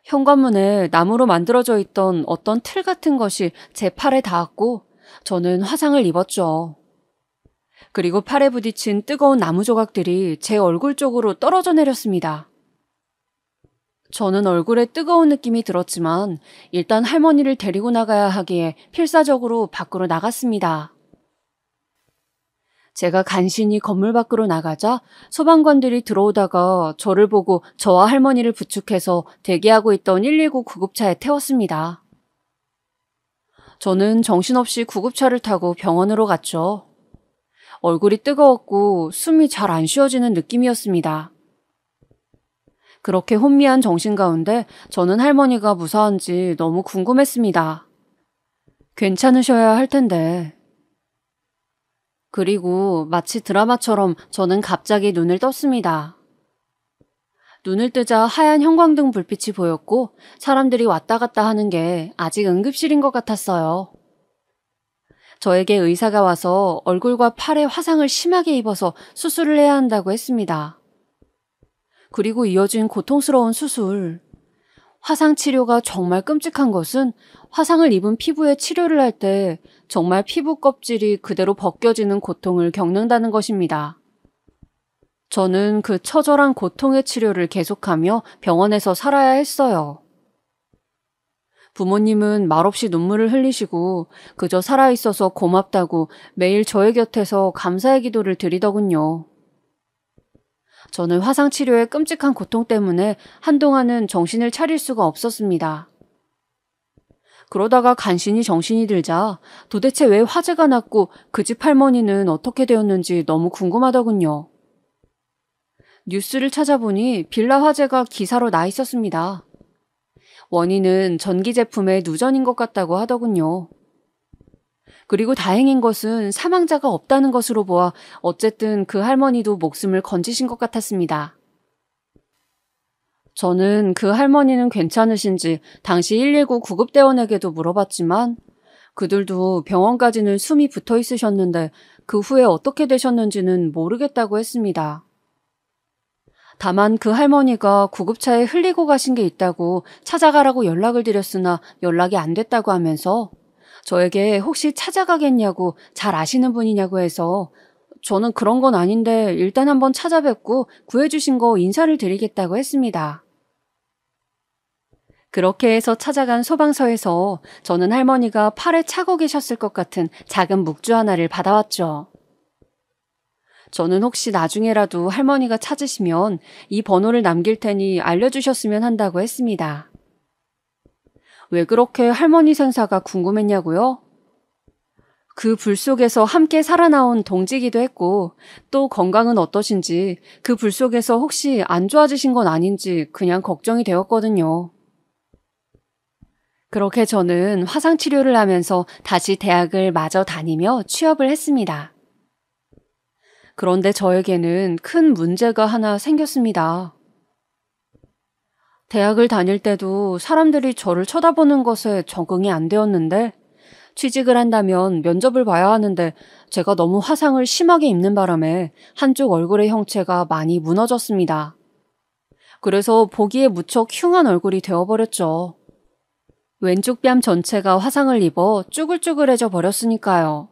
현관문에 나무로 만들어져 있던 어떤 틀 같은 것이 제 팔에 닿았고 저는 화상을 입었죠. 그리고 팔에 부딪힌 뜨거운 나무 조각들이 제 얼굴 쪽으로 떨어져 내렸습니다. 저는 얼굴에 뜨거운 느낌이 들었지만 일단 할머니를 데리고 나가야 하기에 필사적으로 밖으로 나갔습니다. 제가 간신히 건물 밖으로 나가자 소방관들이 들어오다가 저를 보고 저와 할머니를 부축해서 대기하고 있던 119 구급차에 태웠습니다. 저는 정신없이 구급차를 타고 병원으로 갔죠. 얼굴이 뜨거웠고 숨이 잘 안 쉬어지는 느낌이었습니다. 그렇게 혼미한 정신 가운데 저는 할머니가 무사한지 너무 궁금했습니다. 괜찮으셔야 할 텐데. 그리고 마치 드라마처럼 저는 갑자기 눈을 떴습니다. 눈을 뜨자 하얀 형광등 불빛이 보였고 사람들이 왔다 갔다 하는 게 아직 응급실인 것 같았어요. 저에게 의사가 와서 얼굴과 팔에 화상을 심하게 입어서 수술을 해야 한다고 했습니다. 그리고 이어진 고통스러운 수술. 화상 치료가 정말 끔찍한 것은 화상을 입은 피부에 치료를 할 때 정말 피부 껍질이 그대로 벗겨지는 고통을 겪는다는 것입니다. 저는 그 처절한 고통의 치료를 계속하며 병원에서 살아야 했어요. 부모님은 말없이 눈물을 흘리시고 그저 살아있어서 고맙다고 매일 저의 곁에서 감사의 기도를 드리더군요. 저는 화상치료의 끔찍한 고통 때문에 한동안은 정신을 차릴 수가 없었습니다. 그러다가 간신히 정신이 들자 도대체 왜 화재가 났고 그 집 할머니는 어떻게 되었는지 너무 궁금하더군요. 뉴스를 찾아보니 빌라 화재가 기사로 나 있었습니다. 원인은 전기 제품의 누전인 것 같다고 하더군요. 그리고 다행인 것은 사망자가 없다는 것으로 보아 어쨌든 그 할머니도 목숨을 건지신 것 같았습니다. 저는 그 할머니는 괜찮으신지 당시 119 구급대원에게도 물어봤지만 그들도 병원까지는 숨이 붙어 있으셨는데 그 후에 어떻게 되셨는지는 모르겠다고 했습니다. 다만 그 할머니가 구급차에 흘리고 가신 게 있다고 찾아가라고 연락을 드렸으나 연락이 안 됐다고 하면서 저에게 혹시 찾아가겠냐고 잘 아시는 분이냐고 해서 저는 그런 건 아닌데 일단 한번 찾아뵙고 구해주신 거 인사를 드리겠다고 했습니다. 그렇게 해서 찾아간 소방서에서 저는 할머니가 팔에 차고 계셨을 것 같은 작은 묵주 하나를 받아왔죠. 저는 혹시 나중에라도 할머니가 찾으시면 이 번호를 남길 테니 알려주셨으면 한다고 했습니다. 왜 그렇게 할머니 생사가 궁금했냐고요? 그 불 속에서 함께 살아나온 동지기도 했고 또 건강은 어떠신지 그 불 속에서 혹시 안 좋아지신 건 아닌지 그냥 걱정이 되었거든요. 그렇게 저는 화상치료를 하면서 다시 대학을 마저 다니며 취업을 했습니다. 그런데 저에게는 큰 문제가 하나 생겼습니다. 대학을 다닐 때도 사람들이 저를 쳐다보는 것에 적응이 안 되었는데 취직을 한다면 면접을 봐야 하는데 제가 너무 화상을 심하게 입는 바람에 한쪽 얼굴의 형체가 많이 무너졌습니다. 그래서 보기에 무척 흉한 얼굴이 되어버렸죠. 왼쪽 뺨 전체가 화상을 입어 쭈글쭈글해져 버렸으니까요.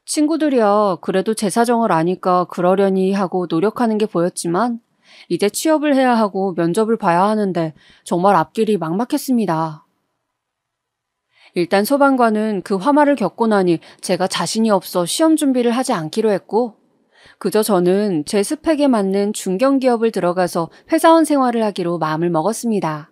친구들이야 그래도 제 사정을 아니까 그러려니 하고 노력하는 게 보였지만 이제 취업을 해야 하고 면접을 봐야 하는데 정말 앞길이 막막했습니다. 일단 소방관은 그 화마를 겪고 나니 제가 자신이 없어 시험 준비를 하지 않기로 했고 그저 저는 제 스펙에 맞는 중견기업을 들어가서 회사원 생활을 하기로 마음을 먹었습니다.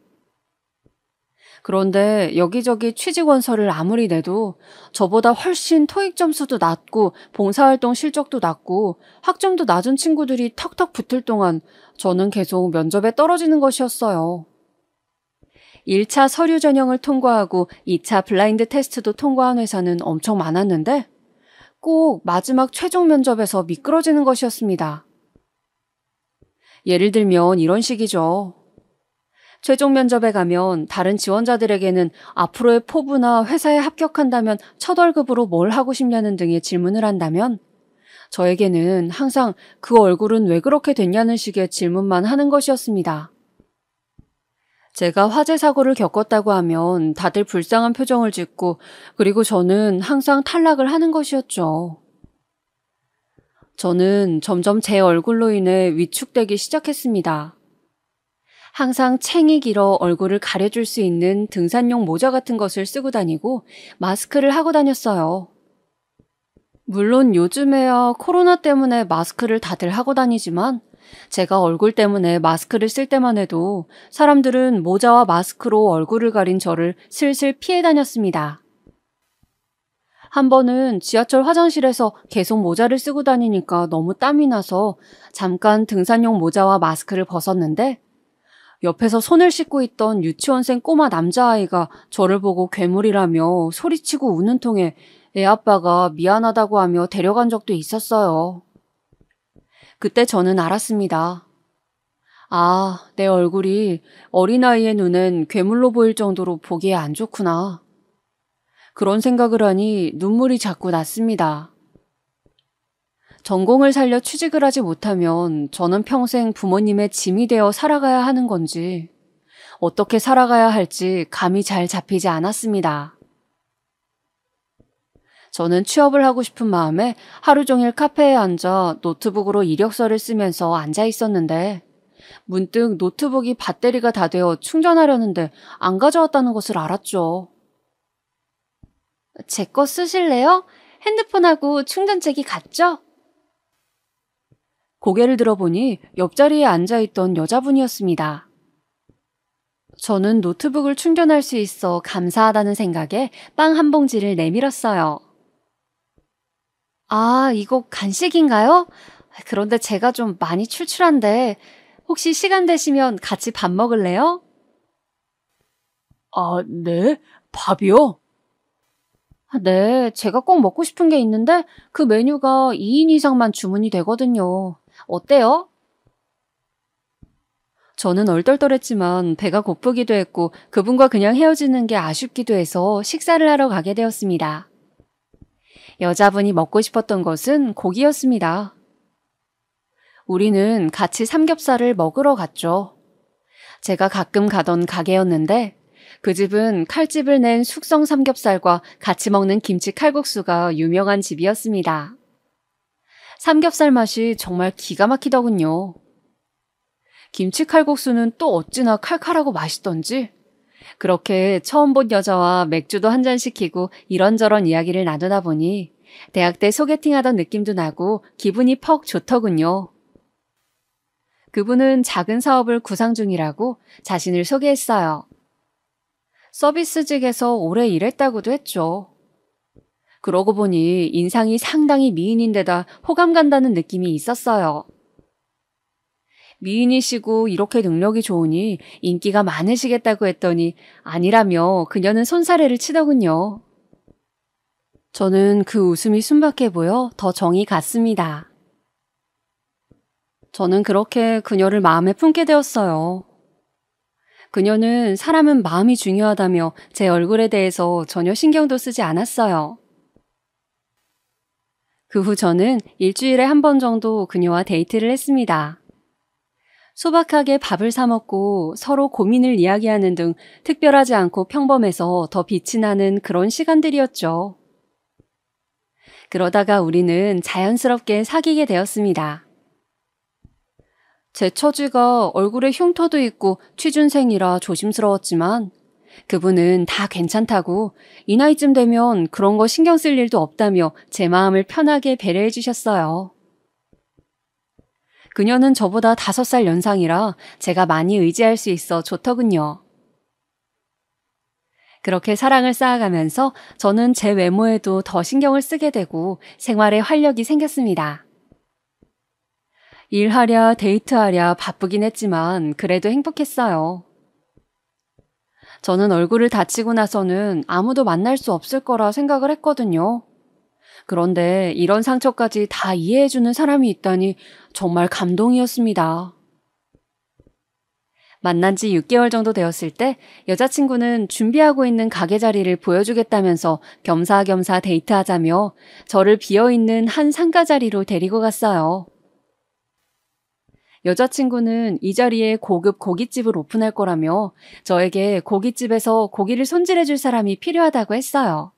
그런데 여기저기 취직원서를 아무리 내도 저보다 훨씬 토익 점수도 낮고 봉사활동 실적도 낮고 학점도 낮은 친구들이 턱턱 붙을 동안 저는 계속 면접에 떨어지는 것이었어요. 1차 서류 전형을 통과하고 2차 블라인드 테스트도 통과한 회사는 엄청 많았는데 꼭 마지막 최종 면접에서 미끄러지는 것이었습니다. 예를 들면 이런 식이죠. 최종 면접에 가면 다른 지원자들에게는 앞으로의 포부나 회사에 합격한다면 첫 월급으로 뭘 하고 싶냐는 등의 질문을 한다면 저에게는 항상 그 얼굴은 왜 그렇게 됐냐는 식의 질문만 하는 것이었습니다. 제가 화재 사고를 겪었다고 하면 다들 불쌍한 표정을 짓고 그리고 저는 항상 탈락을 하는 것이었죠. 저는 점점 제 얼굴로 인해 위축되기 시작했습니다. 항상 챙이 길어 얼굴을 가려줄 수 있는 등산용 모자 같은 것을 쓰고 다니고 마스크를 하고 다녔어요. 물론 요즘에야 코로나 때문에 마스크를 다들 하고 다니지만 제가 얼굴 때문에 마스크를 쓸 때만 해도 사람들은 모자와 마스크로 얼굴을 가린 저를 슬슬 피해 다녔습니다. 한 번은 지하철 화장실에서 계속 모자를 쓰고 다니니까 너무 땀이 나서 잠깐 등산용 모자와 마스크를 벗었는데 옆에서 손을 씻고 있던 유치원생 꼬마 남자아이가 저를 보고 괴물이라며 소리치고 우는 통에 애 아빠가 미안하다고 하며 데려간 적도 있었어요. 그때 저는 알았습니다. 아, 내 얼굴이 어린아이의 눈엔 괴물로 보일 정도로 보기에 안 좋구나. 그런 생각을 하니 눈물이 자꾸 났습니다. 전공을 살려 취직을 하지 못하면 저는 평생 부모님의 짐이 되어 살아가야 하는 건지 어떻게 살아가야 할지 감이 잘 잡히지 않았습니다. 저는 취업을 하고 싶은 마음에 하루 종일 카페에 앉아 노트북으로 이력서를 쓰면서 앉아 있었는데 문득 노트북이 배터리가 다 되어 충전하려는데 안 가져왔다는 것을 알았죠. 제 거 쓰실래요? 핸드폰하고 충전잭이 같죠? 고개를 들어보니 옆자리에 앉아있던 여자분이었습니다. 저는 노트북을 충전할 수 있어 감사하다는 생각에 빵 한 봉지를 내밀었어요. 아, 이거 간식인가요? 그런데 제가 좀 많이 출출한데 혹시 시간 되시면 같이 밥 먹을래요? 아, 네? 밥이요? 네, 제가 꼭 먹고 싶은 게 있는데 그 메뉴가 2인 이상만 주문이 되거든요. 어때요? 저는 얼떨떨했지만 배가 고프기도 했고 그분과 그냥 헤어지는 게 아쉽기도 해서 식사를 하러 가게 되었습니다. 여자분이 먹고 싶었던 것은 고기였습니다. 우리는 같이 삼겹살을 먹으러 갔죠. 제가 가끔 가던 가게였는데 그 집은 칼집을 낸 숙성 삼겹살과 같이 먹는 김치 칼국수가 유명한 집이었습니다. 삼겹살 맛이 정말 기가 막히더군요. 김치 칼국수는 또 어찌나 칼칼하고 맛있던지 그렇게 처음 본 여자와 맥주도 한 잔 시키고 이런저런 이야기를 나누다 보니 대학 때 소개팅하던 느낌도 나고 기분이 퍽 좋더군요. 그분은 작은 사업을 구상 중이라고 자신을 소개했어요. 서비스직에서 오래 일했다고도 했죠. 그러고 보니 인상이 상당히 미인인데다 호감 간다는 느낌이 있었어요. 미인이시고 이렇게 능력이 좋으니 인기가 많으시겠다고 했더니 아니라며 그녀는 손사래를 치더군요. 저는 그 웃음이 순박해 보여 더 정이 갔습니다. 저는 그렇게 그녀를 마음에 품게 되었어요. 그녀는 사람은 마음이 중요하다며 제 얼굴에 대해서 전혀 신경도 쓰지 않았어요. 그 후 저는 일주일에 한 번 정도 그녀와 데이트를 했습니다. 소박하게 밥을 사 먹고 서로 고민을 이야기하는 등 특별하지 않고 평범해서 더 빛이 나는 그런 시간들이었죠. 그러다가 우리는 자연스럽게 사귀게 되었습니다. 제 처지가 얼굴에 흉터도 있고 취준생이라 조심스러웠지만 그분은 다 괜찮다고 이 나이쯤 되면 그런 거 신경 쓸 일도 없다며 제 마음을 편하게 배려해 주셨어요. 그녀는 저보다 5살 연상이라 제가 많이 의지할 수 있어 좋더군요. 그렇게 사랑을 쌓아가면서 저는 제 외모에도 더 신경을 쓰게 되고 생활에 활력이 생겼습니다. 일하랴 데이트하랴 바쁘긴 했지만 그래도 행복했어요. 저는 얼굴을 다치고 나서는 아무도 만날 수 없을 거라 생각을 했거든요. 그런데 이런 상처까지 다 이해해주는 사람이 있다니 정말 감동이었습니다. 만난 지 6개월 정도 되었을 때 여자친구는 준비하고 있는 가게 자리를 보여주겠다면서 겸사겸사 데이트하자며 저를 비어있는 한 상가 자리로 데리고 갔어요. 여자친구는 이 자리에 고급 고깃집을 오픈할 거라며 저에게 고깃집에서 고기를 손질해줄 사람이 필요하다고 했어요.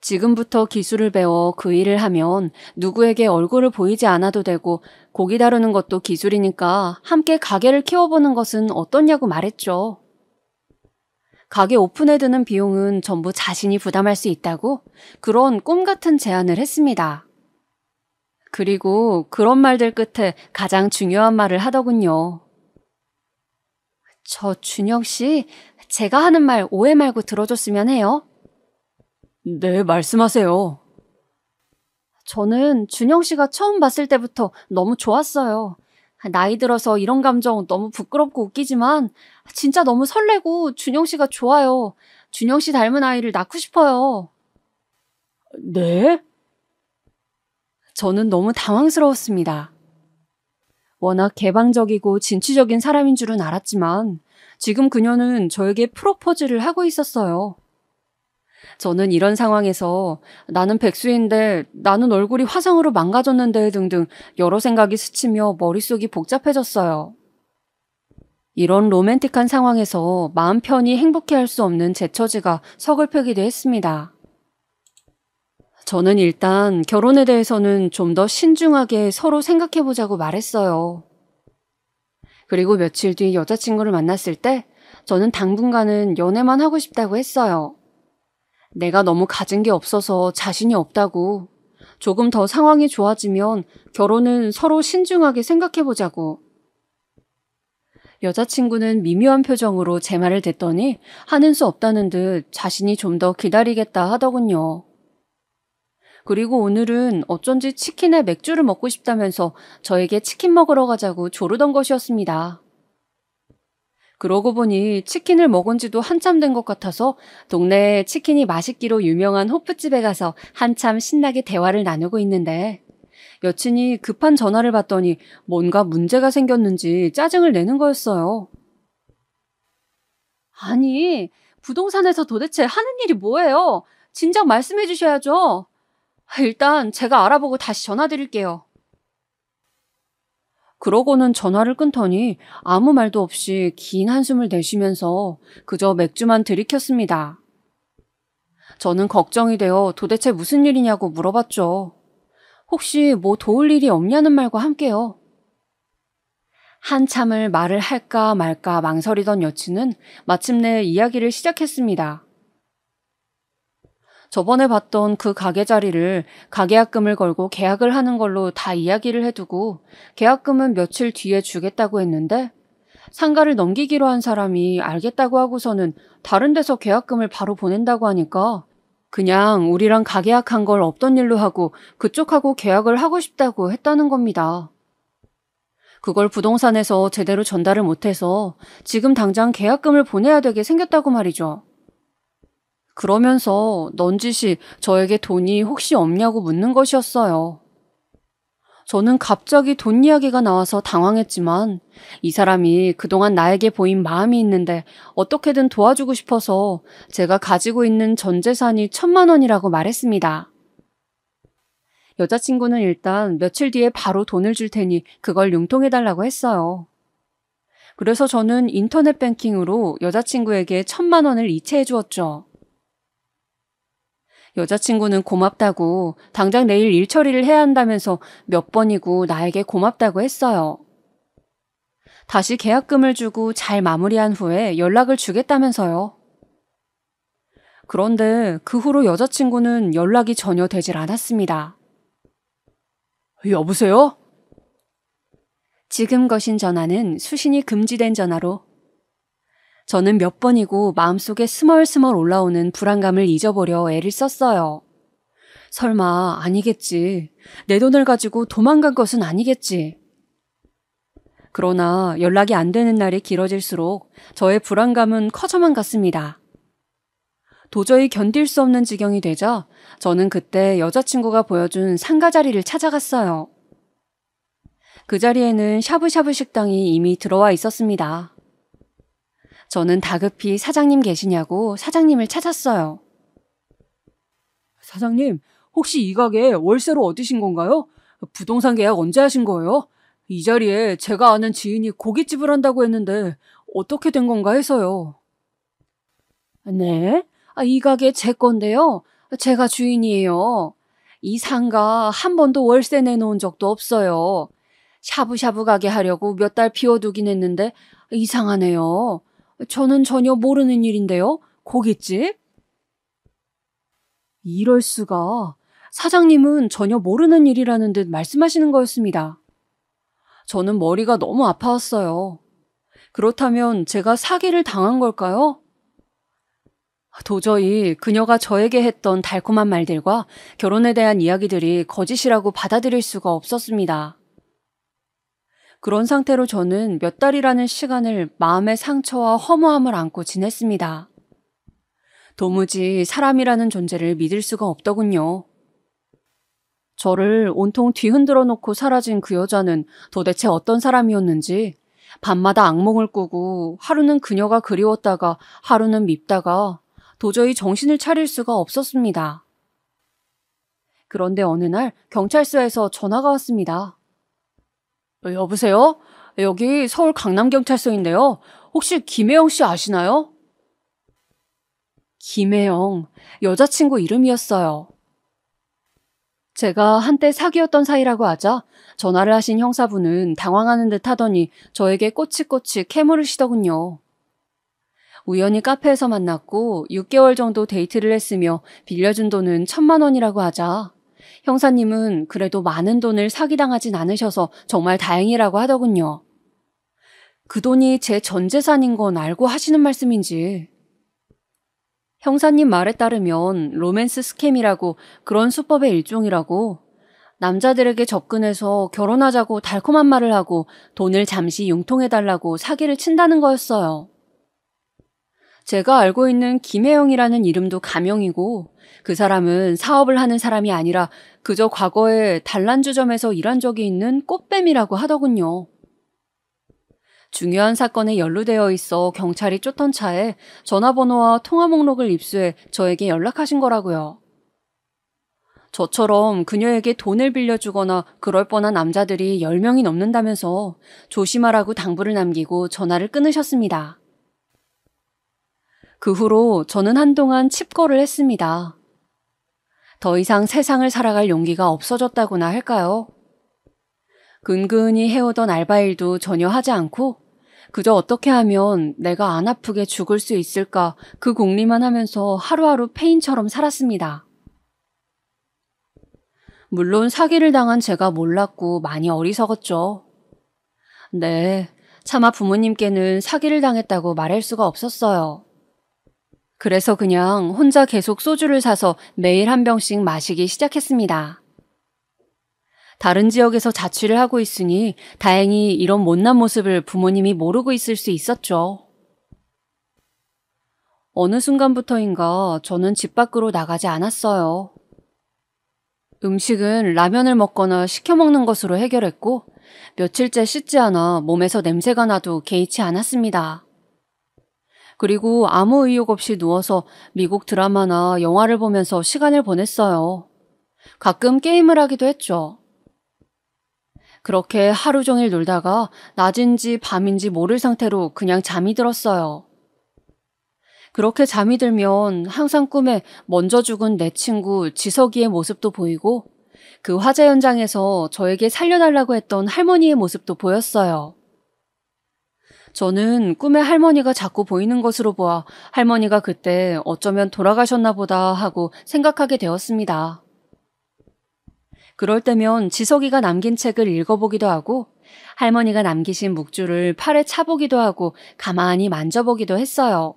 지금부터 기술을 배워 그 일을 하면 누구에게 얼굴을 보이지 않아도 되고 고기 다루는 것도 기술이니까 함께 가게를 키워보는 것은 어떻냐고 말했죠. 가게 오픈에 드는 비용은 전부 자신이 부담할 수 있다고 그런 꿈 같은 제안을 했습니다. 그리고 그런 말들 끝에 가장 중요한 말을 하더군요. 저 준영 씨, 제가 하는 말 오해 말고 들어줬으면 해요. 네, 말씀하세요. 저는 준영 씨가 처음 봤을 때부터 너무 좋았어요. 나이 들어서 이런 감정 너무 부끄럽고 웃기지만 진짜 너무 설레고 준영 씨가 좋아요. 준영 씨 닮은 아이를 낳고 싶어요. 네? 저는 너무 당황스러웠습니다. 워낙 개방적이고 진취적인 사람인 줄은 알았지만 지금 그녀는 저에게 프로포즈를 하고 있었어요. 저는 이런 상황에서 나는 백수인데 나는 얼굴이 화상으로 망가졌는데 등등 여러 생각이 스치며 머릿속이 복잡해졌어요. 이런 로맨틱한 상황에서 마음 편히 행복해할 수 없는 제 처지가 서글프기도 했습니다. 저는 일단 결혼에 대해서는 좀 더 신중하게 서로 생각해보자고 말했어요. 그리고 며칠 뒤 여자친구를 만났을 때 저는 당분간은 연애만 하고 싶다고 했어요. 내가 너무 가진 게 없어서 자신이 없다고, 조금 더 상황이 좋아지면 결혼은 서로 신중하게 생각해보자고. 여자친구는 미묘한 표정으로 제 말을 듣더니 하는 수 없다는 듯 자신이 좀 더 기다리겠다 하더군요. 그리고 오늘은 어쩐지 치킨에 맥주를 먹고 싶다면서 저에게 치킨 먹으러 가자고 조르던 것이었습니다. 그러고 보니 치킨을 먹은 지도 한참 된 것 같아서 동네에 치킨이 맛있기로 유명한 호프집에 가서 한참 신나게 대화를 나누고 있는데 여친이 급한 전화를 받더니 뭔가 문제가 생겼는지 짜증을 내는 거였어요. 아니, 부동산에서 도대체 하는 일이 뭐예요? 진작 말씀해 주셔야죠. 일단 제가 알아보고 다시 전화 드릴게요. 그러고는 전화를 끊더니 아무 말도 없이 긴 한숨을 내쉬면서 그저 맥주만 들이켰습니다. 저는 걱정이 되어 도대체 무슨 일이냐고 물어봤죠. 혹시 뭐 도울 일이 없냐는 말과 함께요. 한참을 말을 할까 말까 망설이던 여친은 마침내 이야기를 시작했습니다. 저번에 봤던 그 가게 자리를 가계약금을 걸고 계약을 하는 걸로 다 이야기를 해두고 계약금은 며칠 뒤에 주겠다고 했는데 상가를 넘기기로 한 사람이 알겠다고 하고서는 다른 데서 계약금을 바로 보낸다고 하니까 그냥 우리랑 가계약한 걸 없던 일로 하고 그쪽하고 계약을 하고 싶다고 했다는 겁니다. 그걸 부동산에서 제대로 전달을 못해서 지금 당장 계약금을 보내야 되게 생겼다고 말이죠. 그러면서 넌지시 저에게 돈이 혹시 없냐고 묻는 것이었어요. 저는 갑자기 돈 이야기가 나와서 당황했지만 이 사람이 그동안 나에게 보인 마음이 있는데 어떻게든 도와주고 싶어서 제가 가지고 있는 전 재산이 1,000만 원이라고 말했습니다. 여자친구는 일단 며칠 뒤에 바로 돈을 줄 테니 그걸 융통해달라고 했어요. 그래서 저는 인터넷 뱅킹으로 여자친구에게 1,000만 원을 이체해 주었죠. 여자친구는 고맙다고 당장 내일 일 처리를 해야 한다면서 몇 번이고 나에게 고맙다고 했어요. 다시 계약금을 주고 잘 마무리한 후에 연락을 주겠다면서요. 그런데 그 후로 여자친구는 연락이 전혀 되질 않았습니다. 여보세요? 지금 거신 전화는 수신이 금지된 전화로. 저는 몇 번이고 마음속에 스멀스멀 올라오는 불안감을 잊어보려 애를 썼어요. 설마 아니겠지. 내 돈을 가지고 도망간 것은 아니겠지. 그러나 연락이 안 되는 날이 길어질수록 저의 불안감은 커져만 갔습니다. 도저히 견딜 수 없는 지경이 되자 저는 그때 여자친구가 보여준 상가 자리를 찾아갔어요. 그 자리에는 샤브샤브 식당이 이미 들어와 있었습니다. 저는 다급히 사장님 계시냐고 사장님을 찾았어요. 사장님, 혹시 이 가게 월세로 얻으신 건가요? 부동산 계약 언제 하신 거예요? 이 자리에 제가 아는 지인이 고깃집을 한다고 했는데 어떻게 된 건가 해서요. 네? 이 가게 제 건데요. 제가 주인이에요. 이 상가 한 번도 월세 내놓은 적도 없어요. 샤브샤브 가게 하려고 몇 달 비워두긴 했는데 이상하네요. 저는 전혀 모르는 일인데요. 고깃집? 이럴 수가. 사장님은 전혀 모르는 일이라는 듯 말씀하시는 거였습니다. 저는 머리가 너무 아파왔어요. 그렇다면 제가 사기를 당한 걸까요? 도저히 그녀가 저에게 했던 달콤한 말들과 결혼에 대한 이야기들이 거짓이라고 받아들일 수가 없었습니다. 그런 상태로 저는 몇 달이라는 시간을 마음의 상처와 허무함을 안고 지냈습니다. 도무지 사람이라는 존재를 믿을 수가 없더군요. 저를 온통 뒤흔들어 놓고 사라진 그 여자는 도대체 어떤 사람이었는지 밤마다 악몽을 꾸고 하루는 그녀가 그리웠다가 하루는 밉다가 도저히 정신을 차릴 수가 없었습니다. 그런데 어느 날 경찰서에서 전화가 왔습니다. 여보세요? 여기 서울 강남경찰서인데요. 혹시 김혜영 씨 아시나요? 김혜영, 여자친구 이름이었어요. 제가 한때 사귀었던 사이라고 하자 전화를 하신 형사분은 당황하는 듯 하더니 저에게 꼬치꼬치 캐물으시더군요. 우연히 카페에서 만났고 6개월 정도 데이트를 했으며 빌려준 돈은 1,000만 원이라고 하자 형사님은 그래도 많은 돈을 사기당하진 않으셔서 정말 다행이라고 하더군요. 그 돈이 제 전 재산인 건 알고 하시는 말씀인지. 형사님 말에 따르면 로맨스 스캠이라고 그런 수법의 일종이라고 남자들에게 접근해서 결혼하자고 달콤한 말을 하고 돈을 잠시 융통해달라고 사기를 친다는 거였어요. 제가 알고 있는 김혜영이라는 이름도 가명이고 그 사람은 사업을 하는 사람이 아니라 그저 과거에 단란주점에서 일한 적이 있는 꽃뱀이라고 하더군요. 중요한 사건에 연루되어 있어 경찰이 쫓던 차에 전화번호와 통화 목록을 입수해 저에게 연락하신 거라고요. 저처럼 그녀에게 돈을 빌려주거나 그럴 뻔한 남자들이 10명이 넘는다면서 조심하라고 당부를 남기고 전화를 끊으셨습니다. 그 후로 저는 한동안 칩거를 했습니다. 더 이상 세상을 살아갈 용기가 없어졌다고나 할까요? 근근히 해오던 알바일도 전혀 하지 않고 그저 어떻게 하면 내가 안 아프게 죽을 수 있을까 그 궁리만 하면서 하루하루 페인처럼 살았습니다. 물론 사기를 당한 제가 몰랐고 많이 어리석었죠. 네, 차마 부모님께는 사기를 당했다고 말할 수가 없었어요. 그래서 그냥 혼자 계속 소주를 사서 매일 한 병씩 마시기 시작했습니다. 다른 지역에서 자취를 하고 있으니 다행히 이런 못난 모습을 부모님이 모르고 있을 수 있었죠. 어느 순간부터인가 저는 집 밖으로 나가지 않았어요. 음식은 라면을 먹거나 시켜 먹는 것으로 해결했고 며칠째 씻지 않아 몸에서 냄새가 나도 개의치 않았습니다. 그리고 아무 의욕 없이 누워서 미국 드라마나 영화를 보면서 시간을 보냈어요. 가끔 게임을 하기도 했죠. 그렇게 하루 종일 놀다가 낮인지 밤인지 모를 상태로 그냥 잠이 들었어요. 그렇게 잠이 들면 항상 꿈에 먼저 죽은 내 친구 지석이의 모습도 보이고 그 화재 현장에서 저에게 살려달라고 했던 할머니의 모습도 보였어요. 저는 꿈에 할머니가 자꾸 보이는 것으로 보아 할머니가 그때 어쩌면 돌아가셨나 보다 하고 생각하게 되었습니다. 그럴 때면 지석이가 남긴 책을 읽어보기도 하고 할머니가 남기신 묵주를 팔에 차보기도 하고 가만히 만져보기도 했어요.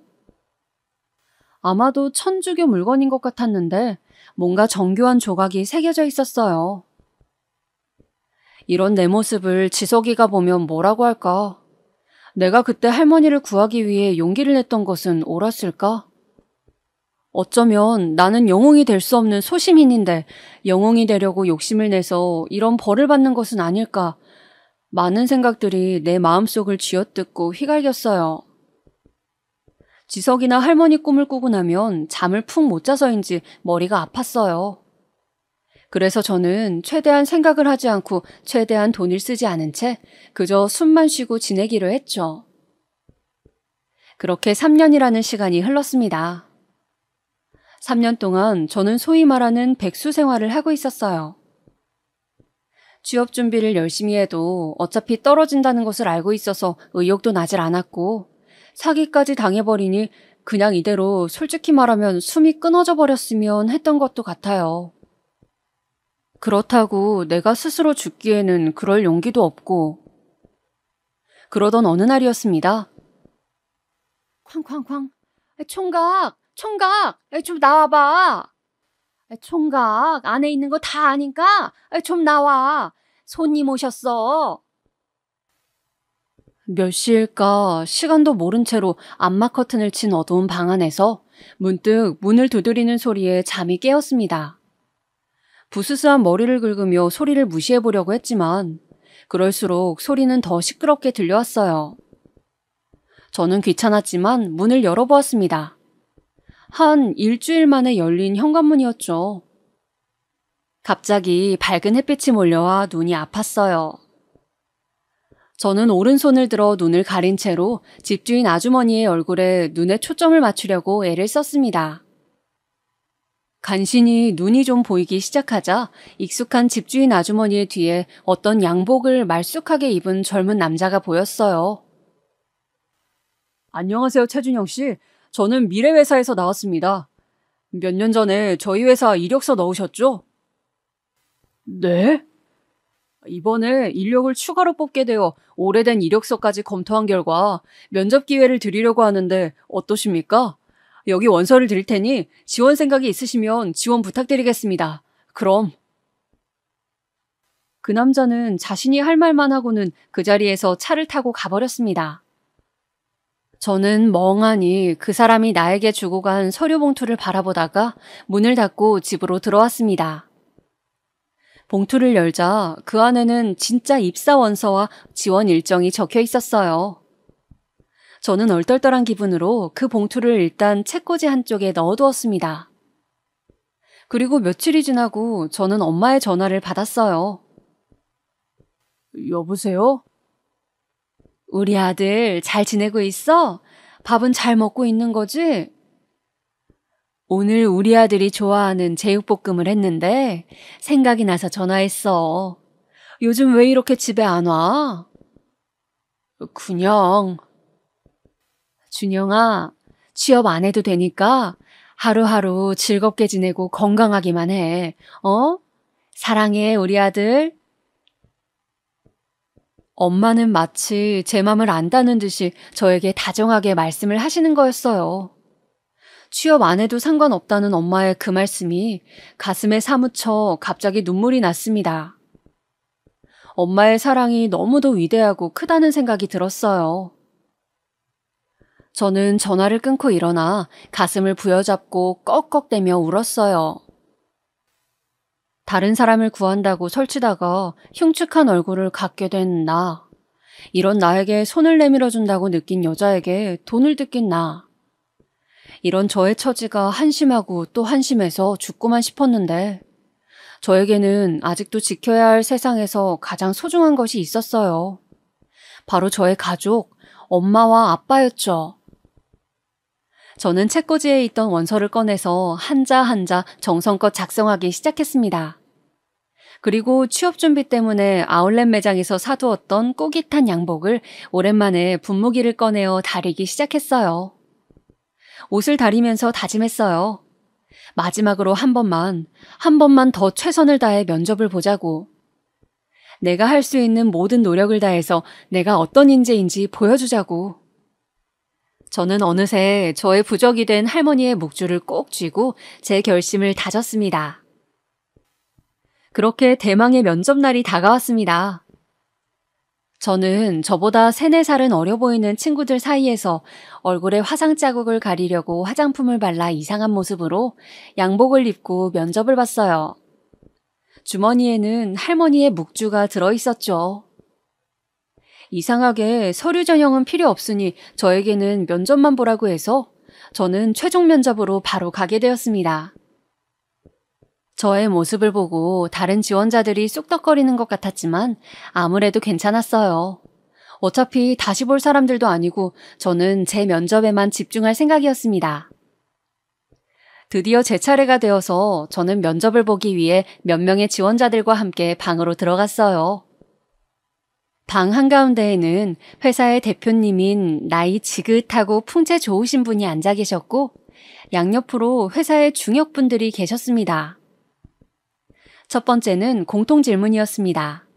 아마도 천주교 물건인 것 같았는데 뭔가 정교한 조각이 새겨져 있었어요. 이런 내 모습을 지석이가 보면 뭐라고 할까? 내가 그때 할머니를 구하기 위해 용기를 냈던 것은 옳았을까? 어쩌면 나는 영웅이 될 수 없는 소심인인데 영웅이 되려고 욕심을 내서 이런 벌을 받는 것은 아닐까? 많은 생각들이 내 마음속을 쥐어뜯고 휘갈겼어요. 지석이나 할머니 꿈을 꾸고 나면 잠을 푹 못 자서인지 머리가 아팠어요. 그래서 저는 최대한 생각을 하지 않고 최대한 돈을 쓰지 않은 채 그저 숨만 쉬고 지내기로 했죠. 그렇게 3년이라는 시간이 흘렀습니다. 3년 동안 저는 소위 말하는 백수 생활을 하고 있었어요. 취업 준비를 열심히 해도 어차피 떨어진다는 것을 알고 있어서 의욕도 나질 않았고 사기까지 당해버리니 그냥 이대로 솔직히 말하면 숨이 끊어져 버렸으면 했던 것도 같아요. 그렇다고 내가 스스로 죽기에는 그럴 용기도 없고. 그러던 어느 날이었습니다. 쾅쾅쾅. 총각! 총각! 좀 나와봐! 총각! 안에 있는 거 다 아니까 좀 나와! 손님 오셨어! 몇 시일까 시간도 모른 채로 암막 커튼을 친 어두운 방 안에서 문득 문을 두드리는 소리에 잠이 깨었습니다. 부스스한 머리를 긁으며 소리를 무시해보려고 했지만 그럴수록 소리는 더 시끄럽게 들려왔어요. 저는 귀찮았지만 문을 열어보았습니다. 한 일주일 만에 열린 현관문이었죠. 갑자기 밝은 햇빛이 몰려와 눈이 아팠어요. 저는 오른손을 들어 눈을 가린 채로 집주인 아주머니의 얼굴에 눈에 초점을 맞추려고 애를 썼습니다. 간신히 눈이 좀 보이기 시작하자 익숙한 집주인 아주머니의 뒤에 어떤 양복을 말쑥하게 입은 젊은 남자가 보였어요. 안녕하세요, 최준영 씨. 저는 미래회사에서 나왔습니다. 몇 년 전에 저희 회사 이력서 넣으셨죠? 네? 이번에 인력을 추가로 뽑게 되어 오래된 이력서까지 검토한 결과 면접 기회를 드리려고 하는데 어떠십니까? 여기 원서를 드릴 테니 지원 생각이 있으시면 지원 부탁드리겠습니다. 그럼. 그 남자는 자신이 할 말만 하고는 그 자리에서 차를 타고 가버렸습니다. 저는 멍하니 그 사람이 나에게 주고 간 서류 봉투를 바라보다가 문을 닫고 집으로 들어왔습니다. 봉투를 열자 그 안에는 진짜 입사 원서와 지원 일정이 적혀 있었어요. 저는 얼떨떨한 기분으로 그 봉투를 일단 책꽂이 한쪽에 넣어두었습니다. 그리고 며칠이 지나고 저는 엄마의 전화를 받았어요. 여보세요? 우리 아들 잘 지내고 있어? 밥은 잘 먹고 있는 거지? 오늘 우리 아들이 좋아하는 제육볶음을 했는데 생각이 나서 전화했어. 요즘 왜 이렇게 집에 안 와? 그냥. 준영아, 취업 안 해도 되니까 하루하루 즐겁게 지내고 건강하기만 해. 어? 사랑해, 우리 아들. 엄마는 마치 제 맘을 안다는 듯이 저에게 다정하게 말씀을 하시는 거였어요. 취업 안 해도 상관없다는 엄마의 그 말씀이 가슴에 사무쳐 갑자기 눈물이 났습니다. 엄마의 사랑이 너무도 위대하고 크다는 생각이 들었어요. 저는 전화를 끊고 일어나 가슴을 부여잡고 꺽꺽대며 울었어요. 다른 사람을 구한다고 설치다가 흉측한 얼굴을 갖게 된 나. 이런 나에게 손을 내밀어 준다고 느낀 여자에게 돈을 뜯긴 나. 이런 저의 처지가 한심하고 또 한심해서 죽고만 싶었는데 저에게는 아직도 지켜야 할 세상에서 가장 소중한 것이 있었어요. 바로 저의 가족, 엄마와 아빠였죠. 저는 책꽂이에 있던 원서를 꺼내서 한자 한자 정성껏 작성하기 시작했습니다. 그리고 취업 준비 때문에 아울렛 매장에서 사두었던 꼬깃한 양복을 오랜만에 분무기를 꺼내어 다리기 시작했어요. 옷을 다리면서 다짐했어요. 마지막으로 한 번만 더 최선을 다해 면접을 보자고. 내가 할 수 있는 모든 노력을 다해서 내가 어떤 인재인지 보여주자고. 저는 어느새 저의 부적이 된 할머니의 묵주를 꼭 쥐고 제 결심을 다졌습니다. 그렇게 대망의 면접날이 다가왔습니다. 저는 저보다 3, 4살은 어려 보이는 친구들 사이에서 얼굴에 화상 자국을 가리려고 화장품을 발라 이상한 모습으로 양복을 입고 면접을 봤어요. 주머니에는 할머니의 묵주가 들어있었죠. 이상하게 서류 전형은 필요 없으니 저에게는 면접만 보라고 해서 저는 최종 면접으로 바로 가게 되었습니다. 저의 모습을 보고 다른 지원자들이 쑥덕거리는 것 같았지만 아무래도 괜찮았어요. 어차피 다시 볼 사람들도 아니고 저는 제 면접에만 집중할 생각이었습니다. 드디어 제 차례가 되어서 저는 면접을 보기 위해 몇 명의 지원자들과 함께 방으로 들어갔어요. 방 한가운데에는 회사의 대표님인 나이 지긋하고 풍채 좋으신 분이 앉아 계셨고 양옆으로 회사의 중역분들이 계셨습니다. 첫 번째는 공통 질문이었습니다.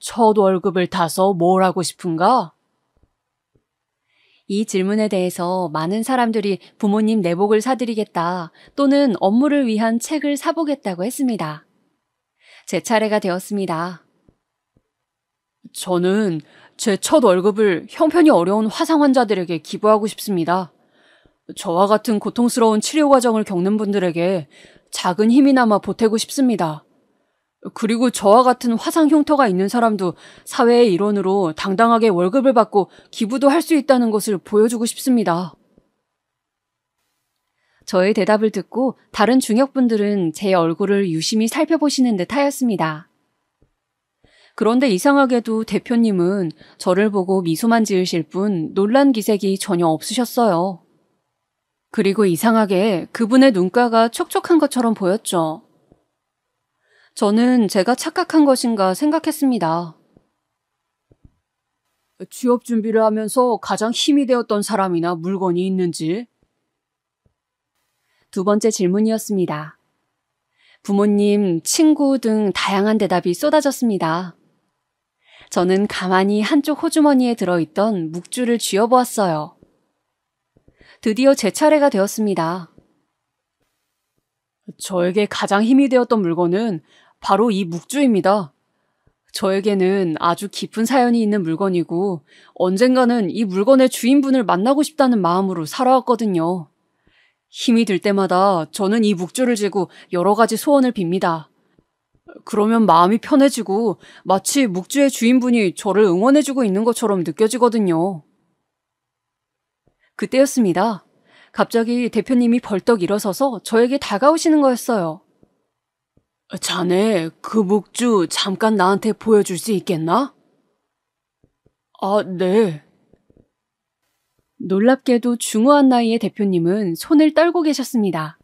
첫 월급을 타서 뭘 하고 싶은가? 이 질문에 대해서 많은 사람들이 부모님 내복을 사드리겠다 또는 업무를 위한 책을 사보겠다고 했습니다. 제 차례가 되었습니다. 저는 제 첫 월급을 형편이 어려운 화상 환자들에게 기부하고 싶습니다. 저와 같은 고통스러운 치료 과정을 겪는 분들에게 작은 힘이나마 보태고 싶습니다. 그리고 저와 같은 화상 흉터가 있는 사람도 사회의 일원으로 당당하게 월급을 받고 기부도 할 수 있다는 것을 보여주고 싶습니다. 저의 대답을 듣고 다른 중역분들은 제 얼굴을 유심히 살펴보시는 듯 하였습니다. 그런데 이상하게도 대표님은 저를 보고 미소만 지으실 뿐 놀란 기색이 전혀 없으셨어요. 그리고 이상하게 그분의 눈가가 촉촉한 것처럼 보였죠. 저는 제가 착각한 것인가 생각했습니다. 취업 준비를 하면서 가장 힘이 되었던 사람이나 물건이 있는지? 두 번째 질문이었습니다. 부모님, 친구 등 다양한 대답이 쏟아졌습니다. 저는 가만히 한쪽 호주머니에 들어있던 묵주를 쥐어보았어요. 드디어 제 차례가 되었습니다. 저에게 가장 힘이 되었던 물건은 바로 이 묵주입니다. 저에게는 아주 깊은 사연이 있는 물건이고 언젠가는 이 물건의 주인분을 만나고 싶다는 마음으로 살아왔거든요. 힘이 들 때마다 저는 이 묵주를 쥐고 여러 가지 소원을 빕니다. 그러면 마음이 편해지고 마치 묵주의 주인분이 저를 응원해주고 있는 것처럼 느껴지거든요. 그때였습니다. 갑자기 대표님이 벌떡 일어서서 저에게 다가오시는 거였어요. 자네, 그 묵주 잠깐 나한테 보여줄 수 있겠나? 아, 네. 놀랍게도 중후한 나이의 대표님은 손을 떨고 계셨습니다.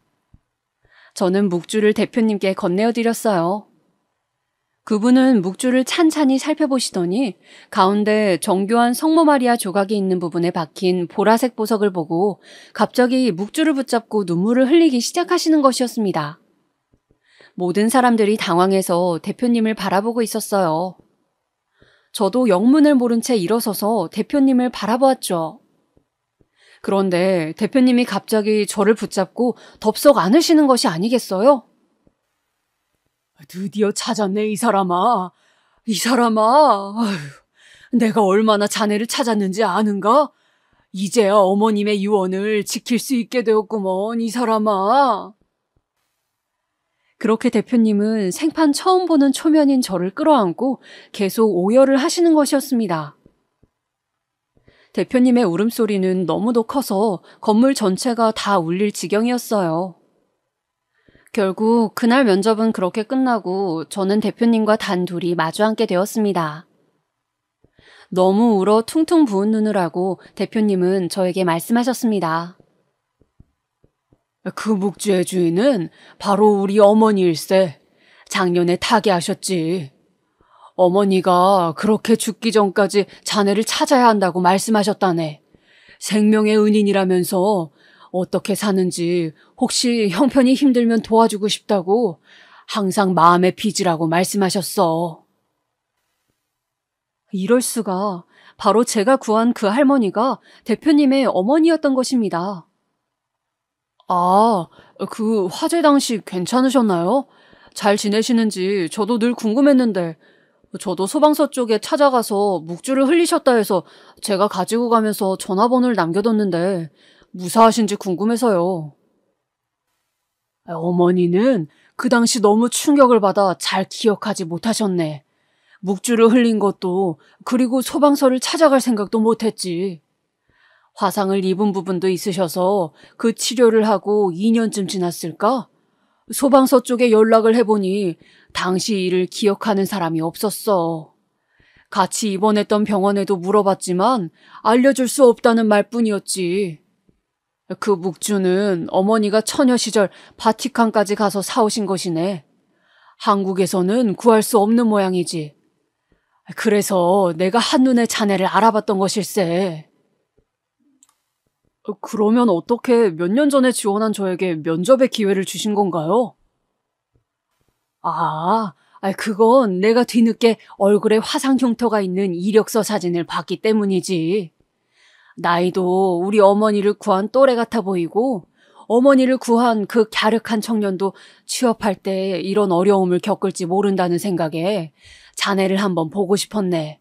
저는 묵주를 대표님께 건네어드렸어요. 그분은 묵주를 찬찬히 살펴보시더니 가운데 정교한 성모 마리아 조각이 있는 부분에 박힌 보라색 보석을 보고 갑자기 묵주를 붙잡고 눈물을 흘리기 시작하시는 것이었습니다. 모든 사람들이 당황해서 대표님을 바라보고 있었어요. 저도 영문을 모른 채 일어서서 대표님을 바라보았죠. 그런데 대표님이 갑자기 저를 붙잡고 덥석 안으시는 것이 아니겠어요? 드디어 찾았네, 이 사람아. 이 사람아. 아휴, 내가 얼마나 자네를 찾았는지 아는가? 이제야 어머님의 유언을 지킬 수 있게 되었구먼, 이 사람아. 그렇게 대표님은 생판 처음 보는 초면인 저를 끌어안고 계속 오열을 하시는 것이었습니다. 대표님의 울음소리는 너무도 커서 건물 전체가 다 울릴 지경이었어요. 결국 그날 면접은 그렇게 끝나고 저는 대표님과 단둘이 마주 앉게 되었습니다. 너무 울어 퉁퉁 부은 눈을 하고 대표님은 저에게 말씀하셨습니다. 그 묵주의 주인은 바로 우리 어머니일세. 작년에 타계하셨지. 어머니가 그렇게 죽기 전까지 자네를 찾아야 한다고 말씀하셨다네. 생명의 은인이라면서 어떻게 사는지 혹시 형편이 힘들면 도와주고 싶다고 항상 마음에 빚으라고 말씀하셨어. 이럴 수가. 바로 제가 구한 그 할머니가 대표님의 어머니였던 것입니다. 아, 그 화재 당시 괜찮으셨나요? 잘 지내시는지 저도 늘 궁금했는데 저도 소방서 쪽에 찾아가서 묵주를 흘리셨다 해서 제가 가지고 가면서 전화번호를 남겨뒀는데 무사하신지 궁금해서요. 어머니는 그 당시 너무 충격을 받아 잘 기억하지 못하셨네. 묵주를 흘린 것도 그리고 소방서를 찾아갈 생각도 못했지. 화상을 입은 부분도 있으셔서 그 치료를 하고 2년쯤 지났을까? 소방서 쪽에 연락을 해보니 당시 일을 기억하는 사람이 없었어. 같이 입원했던 병원에도 물어봤지만 알려줄 수 없다는 말뿐이었지. 그 묵주는 어머니가 처녀 시절 바티칸까지 가서 사오신 것이네. 한국에서는 구할 수 없는 모양이지. 그래서 내가 한눈에 자네를 알아봤던 것일세. 그러면 어떻게 몇 년 전에 지원한 저에게 면접의 기회를 주신 건가요? 그건 내가 뒤늦게 얼굴에 화상 흉터가 있는 이력서 사진을 봤기 때문이지. 나이도 우리 어머니를 구한 또래 같아 보이고 어머니를 구한 그 갸륵한 청년도 취업할 때 이런 어려움을 겪을지 모른다는 생각에 자네를 한번 보고 싶었네.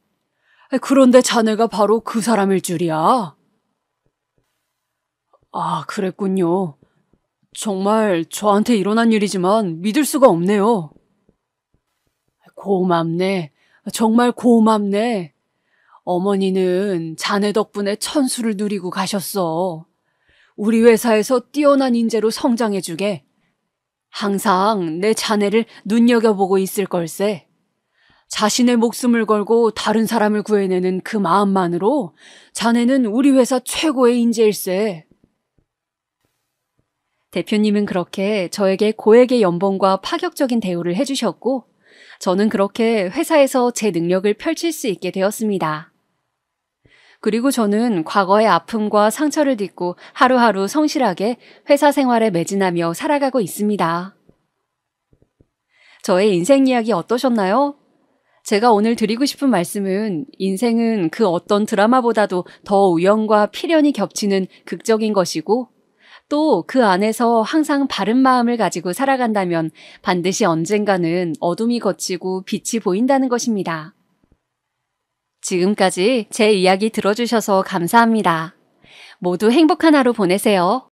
그런데 자네가 바로 그 사람일 줄이야. 아, 그랬군요. 정말 저한테 일어난 일이지만 믿을 수가 없네요. 고맙네. 정말 고맙네. 어머니는 자네 덕분에 천수를 누리고 가셨어. 우리 회사에서 뛰어난 인재로 성장해주게. 항상 내 자네를 눈여겨보고 있을 걸세. 자신의 목숨을 걸고 다른 사람을 구해내는 그 마음만으로 자네는 우리 회사 최고의 인재일세. 대표님은 그렇게 저에게 고액의 연봉과 파격적인 대우를 해주셨고 저는 그렇게 회사에서 제 능력을 펼칠 수 있게 되었습니다. 그리고 저는 과거의 아픔과 상처를 딛고 하루하루 성실하게 회사 생활에 매진하며 살아가고 있습니다. 저의 인생 이야기 어떠셨나요? 제가 오늘 드리고 싶은 말씀은 인생은 그 어떤 드라마보다도 더 우연과 필연이 겹치는 극적인 것이고 또 그 안에서 항상 바른 마음을 가지고 살아간다면 반드시 언젠가는 어둠이 걷히고 빛이 보인다는 것입니다. 지금까지 제 이야기 들어주셔서 감사합니다. 모두 행복한 하루 보내세요.